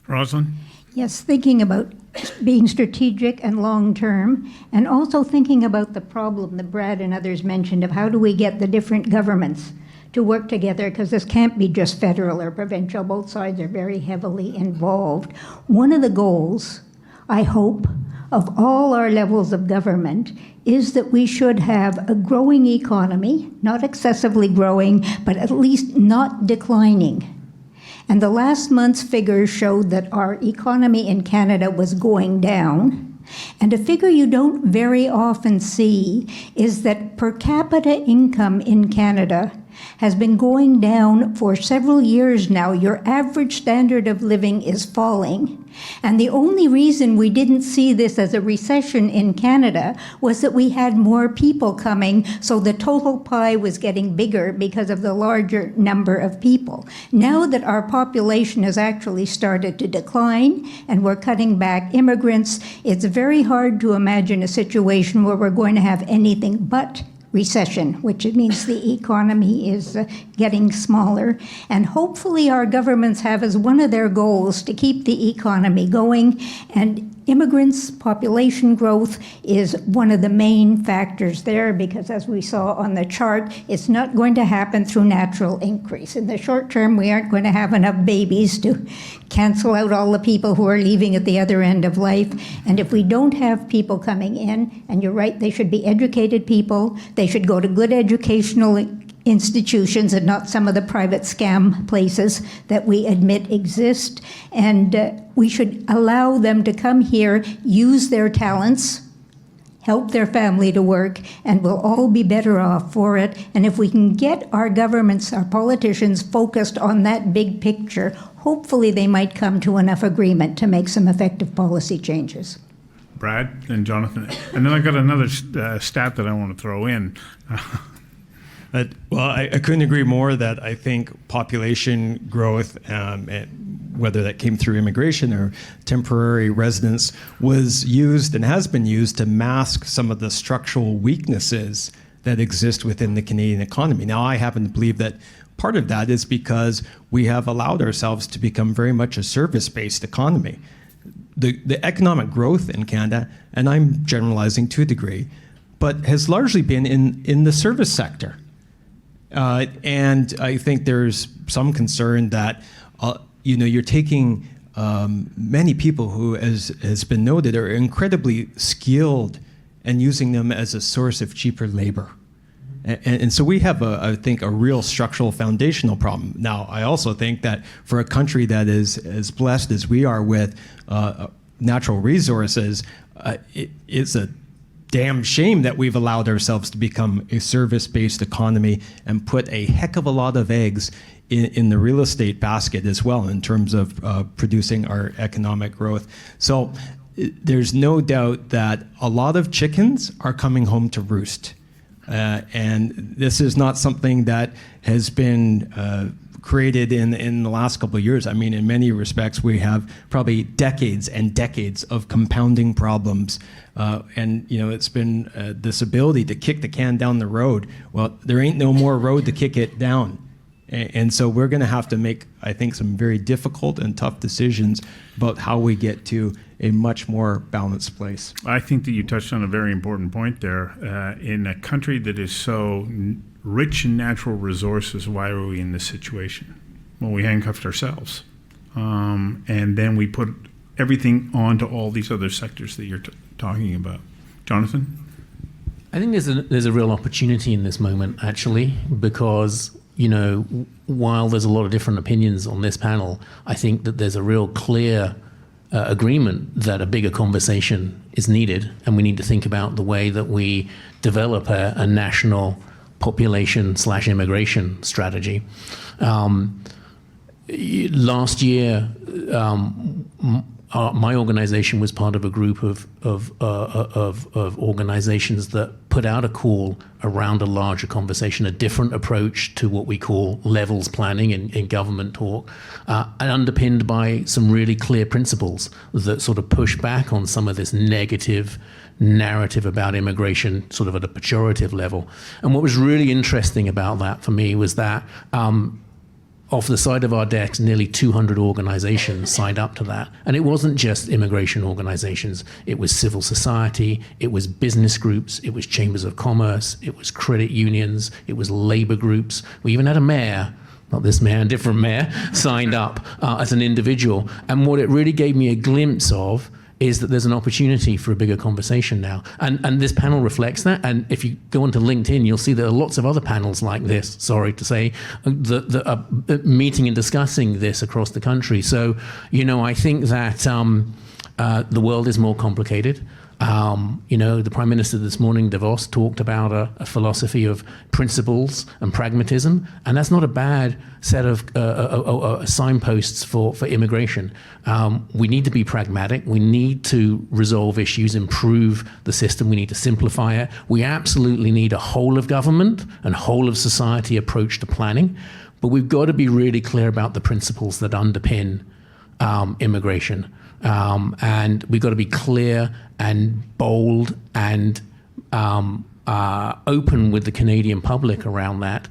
Rosalind? Yes, thinking about being strategic and long-term, and also thinking about the problem that Brad and others mentioned of how do we get the different governments to work together, because this can't be just federal or provincial. Both sides are very heavily involved. One of the goals, I hope, of all our levels of government is that we should have a growing economy, not excessively growing, but at least not declining. And the last month's figures showed that our economy in Canada was going down. And a figure you don't very often see is that per capita income in Canada has been going down for several years now. Your average standard of living is falling. And the only reason we didn't see this as a recession in Canada was that we had more people coming, so the total pie was getting bigger because of the larger number of people. Now that our population has actually started to decline and we're cutting back immigrants, it's very hard to imagine a situation where we're going to have anything but recession, which means the economy is getting smaller. And hopefully our governments have as one of their goals to keep the economy going, and immigrants, population growth is one of the main factors there, because as we saw on the chart, it's not going to happen through natural increase. In the short term, we aren't going to have enough babies to cancel out all the people who are leaving at the other end of life. And if we don't have people coming in, and you're right, they should be educated people, they should go to good educational institutions and not some of the private scam places that we admit exist. And we should allow them to come here, use their talents, help their family to work, and we'll all be better off for it. And if we can get our governments, our politicians focused on that big picture, hopefully they might come to enough agreement to make some effective policy changes. Brad and Jonathan. And then I got another stat that I want to throw in. Well, I couldn't agree more that I think population growth, whether that came through immigration or temporary residence, was used and has been used to mask some of the structural weaknesses that exist within the Canadian economy. Now, I happen to believe that part of that is because we have allowed ourselves to become very much a service-based economy. The economic growth in Canada, and I'm generalizing to a degree, but has largely been in the service sector. And I think there's some concern that you're taking many people who, as has been noted, are incredibly skilled and using them as a source of cheaper labor. And so we have, I think, a real structural foundational problem. Now, I also think that for a country that is as blessed as we are with natural resources, it's a damn shame that we've allowed ourselves to become a service-based economy and put a heck of a lot of eggs in the real estate basket as well in terms of producing our economic growth. So there's no doubt that a lot of chickens are coming home to roost. And this is not something that has been created in the last couple of years. I mean, in many respects, we have probably decades and decades of compounding problems. And, it's been this ability to kick the can down the road. Well, there ain't no more road to kick it down. And so we're going to have to make, I think, some very difficult and tough decisions about how we get to a much more balanced place. I think that you touched on a very important point there. In a country that is so rich in natural resources, why are we in this situation? Well, we handcuffed ourselves. And then we put everything onto all these other sectors that you're talking about. Jonathan? I think there's a real opportunity in this moment, actually, because while there's a lot of different opinions on this panel, I think that there's a real clear agreement that a bigger conversation is needed, and we need to think about the way that we develop a national population/immigration strategy. Last year, my organization was part of a group of organizations that put out a call around a larger conversation, a different approach to what we call levels planning in government talk, and underpinned by some really clear principles that sort of push back on some of this negative narrative about immigration sort of at a pejorative level. And what was really interesting about that for me was that off the side of our decks, nearly 200 organizations signed up to that. And it wasn't just immigration organizations. It was civil society, it was business groups, it was chambers of commerce, it was credit unions, it was labor groups. We even had a mayor, not this mayor, a different mayor, signed up as an individual. And what it really gave me a glimpse of is that there's an opportunity for a bigger conversation now. And this panel reflects that. And if you go onto LinkedIn, you'll see there are lots of other panels like this, sorry to say, that are meeting and discussing this across the country. So, I think that the world is more complicated. The Prime Minister this morning, Davos, talked about a philosophy of principles and pragmatism, and that's not a bad set of signposts for immigration. We need to be pragmatic. We need to resolve issues, improve the system. We need to simplify it. We absolutely need a whole of government and whole of society approach to planning, but we've got to be really clear about the principles that underpin immigration. And we've got to be clear and bold and open with the Canadian public around that.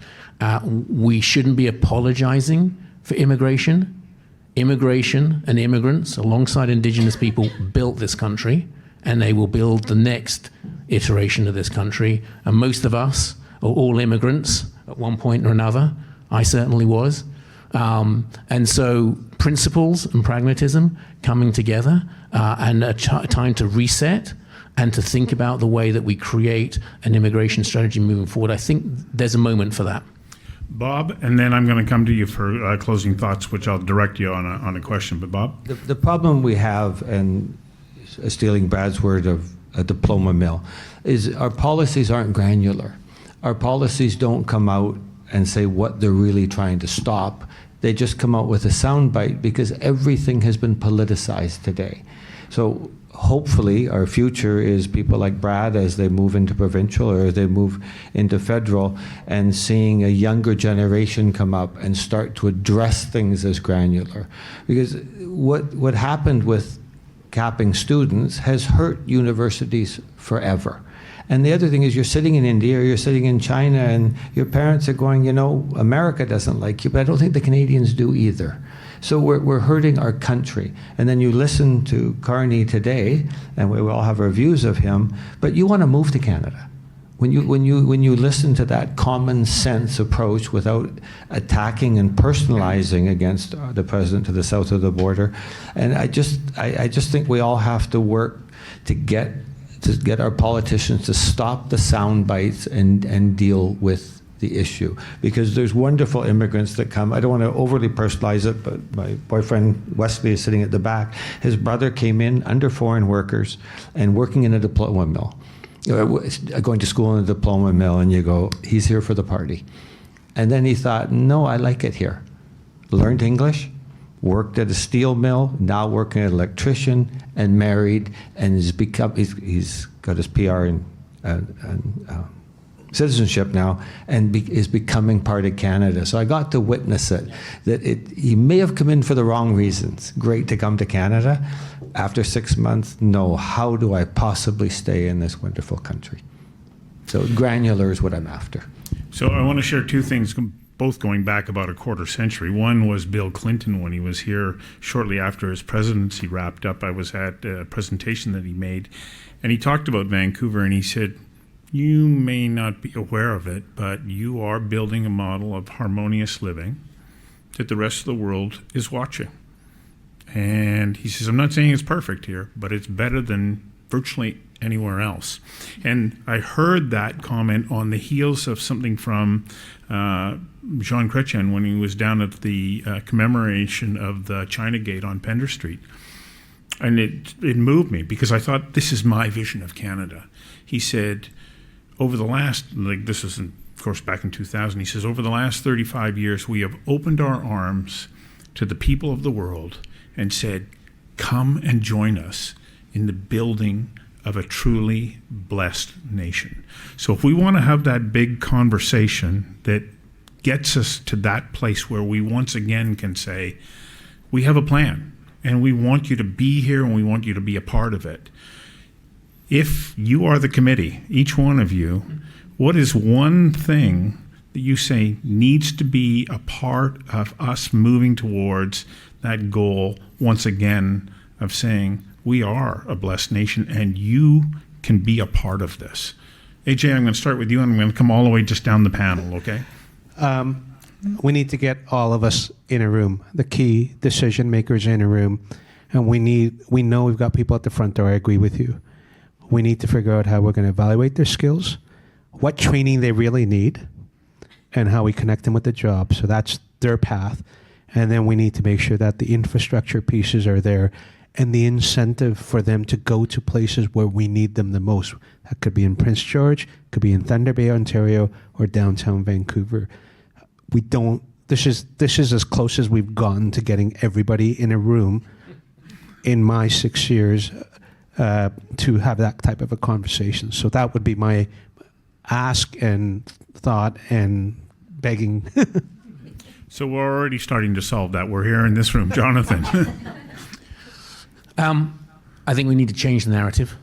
We shouldn't be apologizing for immigration. Immigration and immigrants, alongside Indigenous people, built this country, and they will build the next iteration of this country. And most of us are all immigrants at one point or another. I certainly was. And so principles and pragmatism coming together and a time to reset and to think about the way that we create an immigration strategy moving forward. I think there's a moment for that. Bob, and then I'm going to come to you for closing thoughts, which I'll direct you on a question. But Bob? The problem we have, and stealing Brad's word of a diploma mill, is our policies aren't granular. Our policies don't come out and say what they're really trying to stop They just come out with a soundbite because everything has been politicized today. So hopefully our future is people like Brad as they move into provincial or as they move into federal, and seeing a younger generation come up and start to address things as granular. Because what happened with capping students has hurt universities forever. And the other thing is, you're sitting in India or you're sitting in China and your parents are going, you know, America doesn't like you, but I don't think the Canadians do either. So we're hurting our country. And then you listen to Carney today, and we all have our views of him, but you want to move to Canada. When you listen to that common sense approach without attacking and personalizing against the president to the south of the border, and I just think we all have to work to get our politicians to stop the sound bites and deal with the issue, because there's wonderful immigrants that come. I don't want to overly personalize it, but my boyfriend Wesley is sitting at the back. His brother came in under foreign workers and working in a diploma mill, going to school in a diploma mill, and you go, he's here for the party. And then he thought, no, I like it here. Learned English, worked at a steel mill, now working as an electrician, and married, and he's got his PR and citizenship now, and is becoming part of Canada. So I got to witness it, that he may have come in for the wrong reasons. Great to come to Canada. After 6 months, no, how do I possibly stay in this wonderful country? So granular is what I'm after. So I want to share two things, both going back about a quarter century. One was Bill Clinton when he was here shortly after his presidency wrapped up. I was at a presentation that he made, and he talked about Vancouver, and he said, you may not be aware of it, but you are building a model of harmonious living that the rest of the world is watching. And he says, I'm not saying it's perfect here, but it's better than virtually anywhere else. And I heard that comment on the heels of something from Jean Chrétien when he was down at the commemoration of the China Gate on Pender Street. And it moved me, because I thought, this is my vision of Canada. He said, over the last, this was of course back in 2000, he says, over the last 35 years, we have opened our arms to the people of the world and said, come and join us in the building of a truly blessed nation. So if we want to have that big conversation that gets us to that place where we once again can say, we have a plan, and we want you to be here, and we want you to be a part of it. If you are the committee, each one of you, what is one thing that you say needs to be a part of us moving towards that goal, once again, of saying we are a blessed nation and you can be a part of this? Ajay, I'm going to start with you, and I'm going to come all the way just down the panel, okay? We need to get all of us in a room, the key decision makers in a room, and we know we've got people at the front door. I agree with you. We need to figure out how we're going to evaluate their skills, what training they really need, and how we connect them with the job. So that's their path. And then we need to make sure that the infrastructure pieces are there and the incentive for them to go to places where we need them the most. That could be in Prince George, could be in Thunder Bay, Ontario, or downtown Vancouver. This is as close as we've gotten to getting everybody in a room in my 6 years to have that type of a conversation. So that would be my ask and thought and begging. So we're already starting to solve that. We're here in this room. Jonathan. I think we need to change the narrative.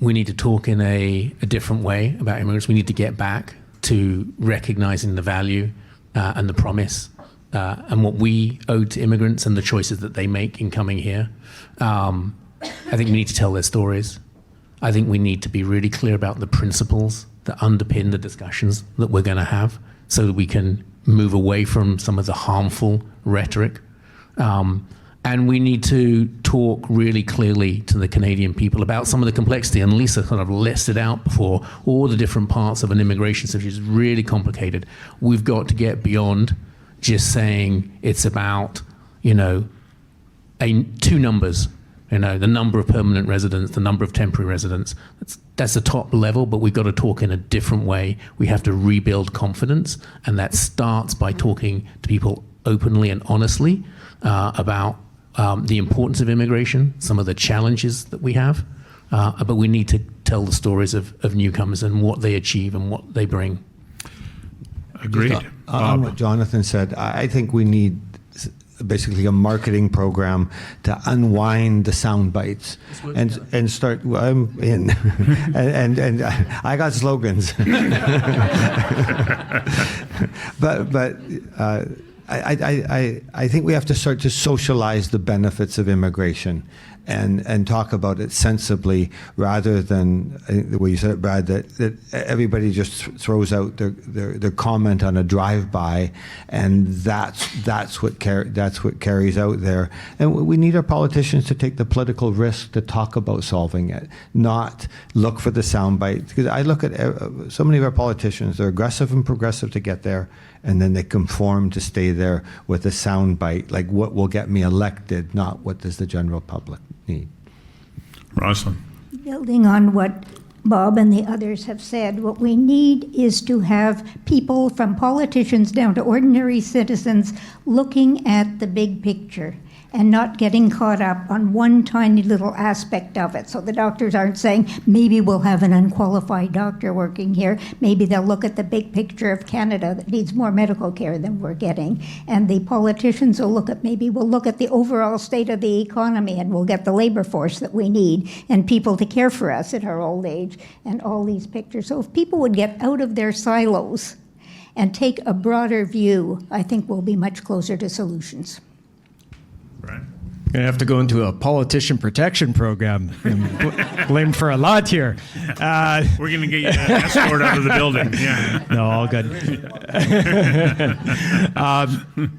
We need to talk in a different way about immigrants. We need to get back to recognizing the value and the promise and what we owe to immigrants and the choices that they make in coming here. I think we need to tell their stories. I think we need to be really clear about the principles that underpin the discussions that we're going to have, so that we can move away from some of the harmful rhetoric. And we need to talk really clearly to the Canadian people about some of the complexity. And Lisa kind of listed out before all the different parts of an immigration system, which is really complicated. We've got to get beyond just saying it's about, two numbers. The number of permanent residents, the number of temporary residents. That's the top level, but we've got to talk in a different way. We have to rebuild confidence, and that starts by talking to people openly and honestly about the importance of immigration, some of the challenges that we have, but we need to tell the stories of newcomers and what they achieve and what they bring. Agreed. On what Jonathan said, I think we need basically a marketing program to unwind the sound bites and start. Well, I'm in, and I got slogans, but. I think we have to start to socialize the benefits of immigration and talk about it sensibly rather than the way you said it, Brad, that everybody just throws out their comment on a drive-by, and that's what carries out there. And we need our politicians to take the political risk to talk about solving it, not look for the soundbite. Because I look at so many of our politicians, they're aggressive and progressive to get there, and then they conform to stay there with a soundbite, like what will get me elected, not what does the general public need. Rosalind. Building on what Bob and the others have said, what we need is to have people, from politicians down to ordinary citizens, looking at the big picture and not getting caught up on one tiny little aspect of it. So the doctors aren't saying, maybe we'll have an unqualified doctor working here. Maybe they'll look at the big picture of Canada that needs more medical care than we're getting. And the politicians will look at, maybe we'll look at the overall state of the economy, and we'll get the labor force that we need and people to care for us at our old age and all these pictures. So if people would get out of their silos and take a broader view, I think we'll be much closer to solutions. Right. Going to have to go into a politician protection program. I'm blamed for a lot here. We're going to get you an escort out of the building. Yeah. No, all good.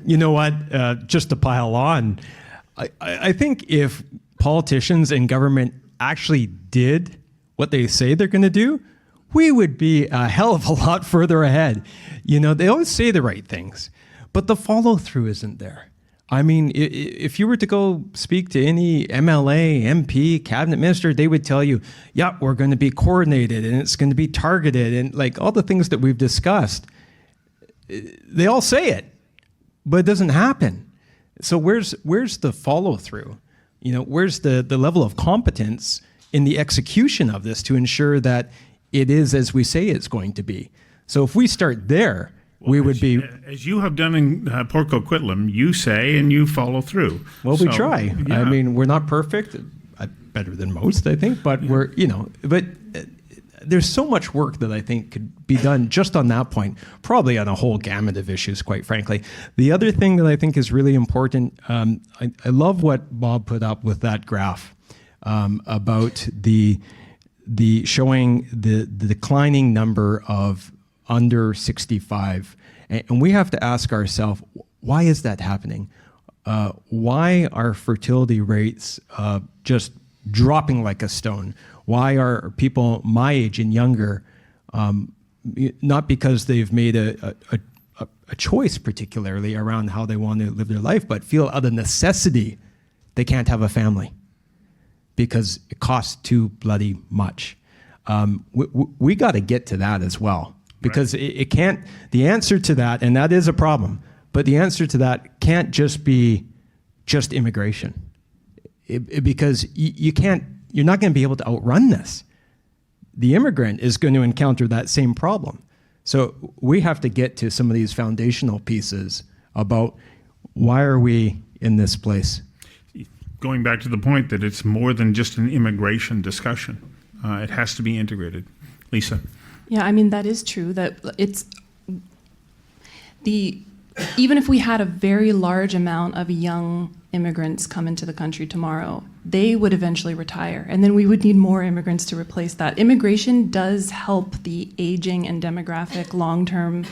You know what? Just to pile on, I think if politicians and government actually did what they say they're going to do, we would be a hell of a lot further ahead. You know, they always say the right things, but the follow through isn't there. I mean, if you were to go speak to any MLA, MP, cabinet minister, they would tell you, yeah, we're going to be coordinated and it's going to be targeted and like all the things that we've discussed. They all say it, but it doesn't happen. So where's the follow through? You know, where's the level of competence in the execution of this to ensure that it is as we say it's going to be? So if we start there, we would be... As you have done in Port Coquitlam, you say and you follow through. Well, we try. Yeah. I mean, we're not perfect. Better than most, I think, but we're, you know, but there's so much work that I think could be done just on that point, probably on a whole gamut of issues, quite frankly. The other thing that I think is really important, I love what Bob put up with that graph about the showing the declining number of under 65. And we have to ask ourselves, why is that happening? Why are fertility rates just dropping like a stone? Why are people my age and younger, not because they've made a choice particularly around how they want to live their life, but feel out of necessity they can't have a family because it costs too bloody much. We got to get to that as well. Because it can't, the answer to that, and that is a problem, but the answer to that can't just be just immigration. Because you're not going to be able to outrun this. The immigrant is going to encounter that same problem. So we have to get to some of these foundational pieces about why are we in this place? Going back to the point that it's more than just an immigration discussion. It has to be integrated. Lisa. Yeah, I mean, that is true, that it's even if we had a very large amount of young immigrants come into the country tomorrow, they would eventually retire, and then we would need more immigrants to replace that. Immigration does help the aging and demographic long-term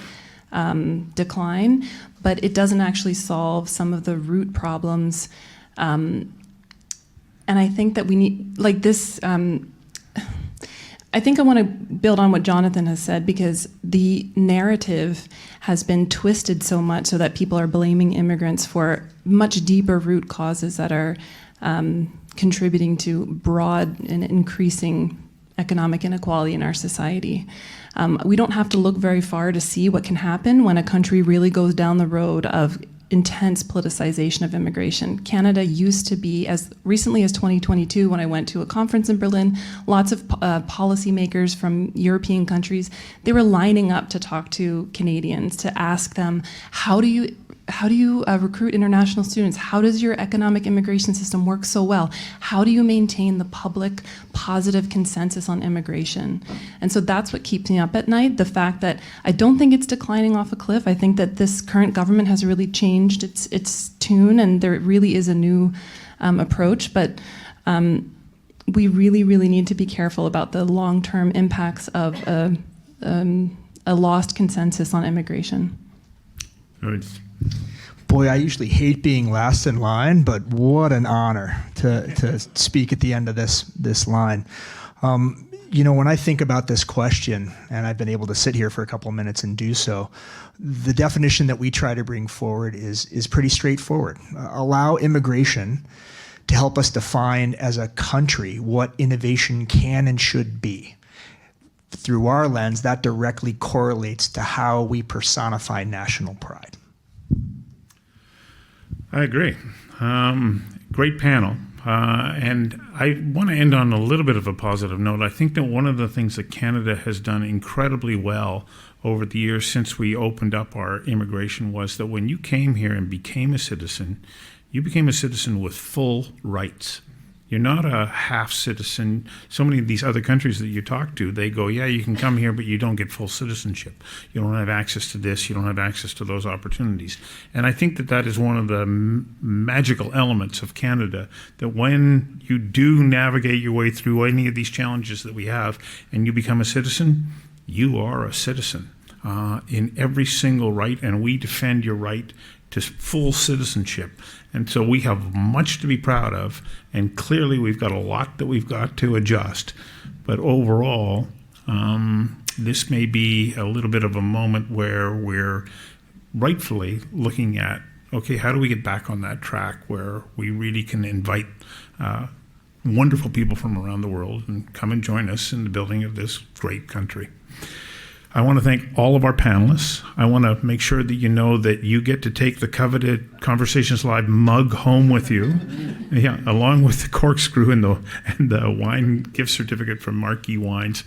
decline, but it doesn't actually solve some of the root problems. And I think that we need, like this, I think I want to build on what Jonathan has said, because the narrative has been twisted so much so that people are blaming immigrants for much deeper root causes that are contributing to broad and increasing economic inequality in our society. We don't have to look very far to see what can happen when a country really goes down the road of intense politicization of immigration. Canada used to be, as recently as 2022, when I went to a conference in Berlin, lots of policymakers from European countries, they were lining up to talk to Canadians to ask them, how do you recruit international students? How does your economic immigration system work so well? How do you maintain the public positive consensus on immigration? And so that's what keeps me up at night, the fact that I don't think it's declining off a cliff. I think that this current government has really changed its tune, and there really is a new approach. But we really, really need to be careful about the long-term impacts of a lost consensus on immigration. Good. Boy, I usually hate being last in line, but what an honor to speak at the end of this line. When I think about this question, and I've been able to sit here for a couple of minutes and do so, the definition that we try to bring forward is pretty straightforward. Allow immigration to help us define as a country what innovation can and should be. Through our lens, that directly correlates to how we personify national pride. I agree. Great panel. And I want to end on a little bit of a positive note. I think that one of the things that Canada has done incredibly well over the years since we opened up our immigration was that when you came here and became a citizen, you became a citizen with full rights. You're not a half citizen. So many of these other countries that you talk to, they go, yeah, you can come here, but you don't get full citizenship. You don't have access to this. You don't have access to those opportunities. And I think that that is one of the magical elements of Canada, that when you do navigate your way through any of these challenges that we have and you become a citizen, you are a citizen in every single right, and we defend your right to full citizenship. And so we have much to be proud of, and clearly we've got a lot that we've got to adjust. But overall, this may be a little bit of a moment where we're rightfully looking at, okay, how do we get back on that track where we really can invite wonderful people from around the world and come and join us in the building of this great country. I want to thank all of our panelists. I want to make sure that you know that you get to take the coveted Conversations Live mug home with you, along with the corkscrew and the wine gift certificate from Marquee Wines.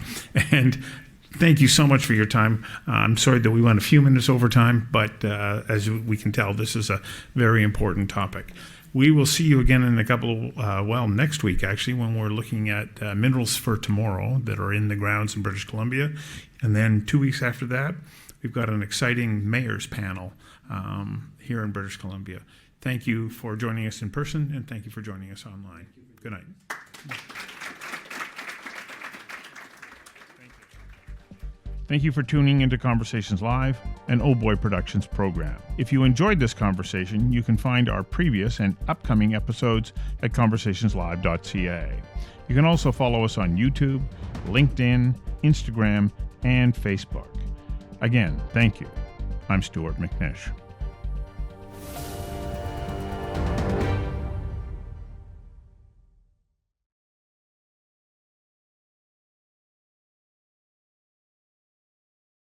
And thank you so much for your time. I'm sorry that we went a few minutes over time, but as we can tell, this is a very important topic. We will see you again in a couple of, next week actually, when we're looking at minerals for tomorrow that are in the grounds in British Columbia. And then 2 weeks after that, we've got an exciting mayor's panel here in British Columbia. Thank you for joining us in person, and thank you for joining us online. Good night. Thank you for tuning into Conversations Live, an Oh Boy Productions program. If you enjoyed this conversation, you can find our previous and upcoming episodes at conversationslive.ca. You can also follow us on YouTube, LinkedIn, Instagram, and Facebook. Again, thank you. I'm Stuart McNish.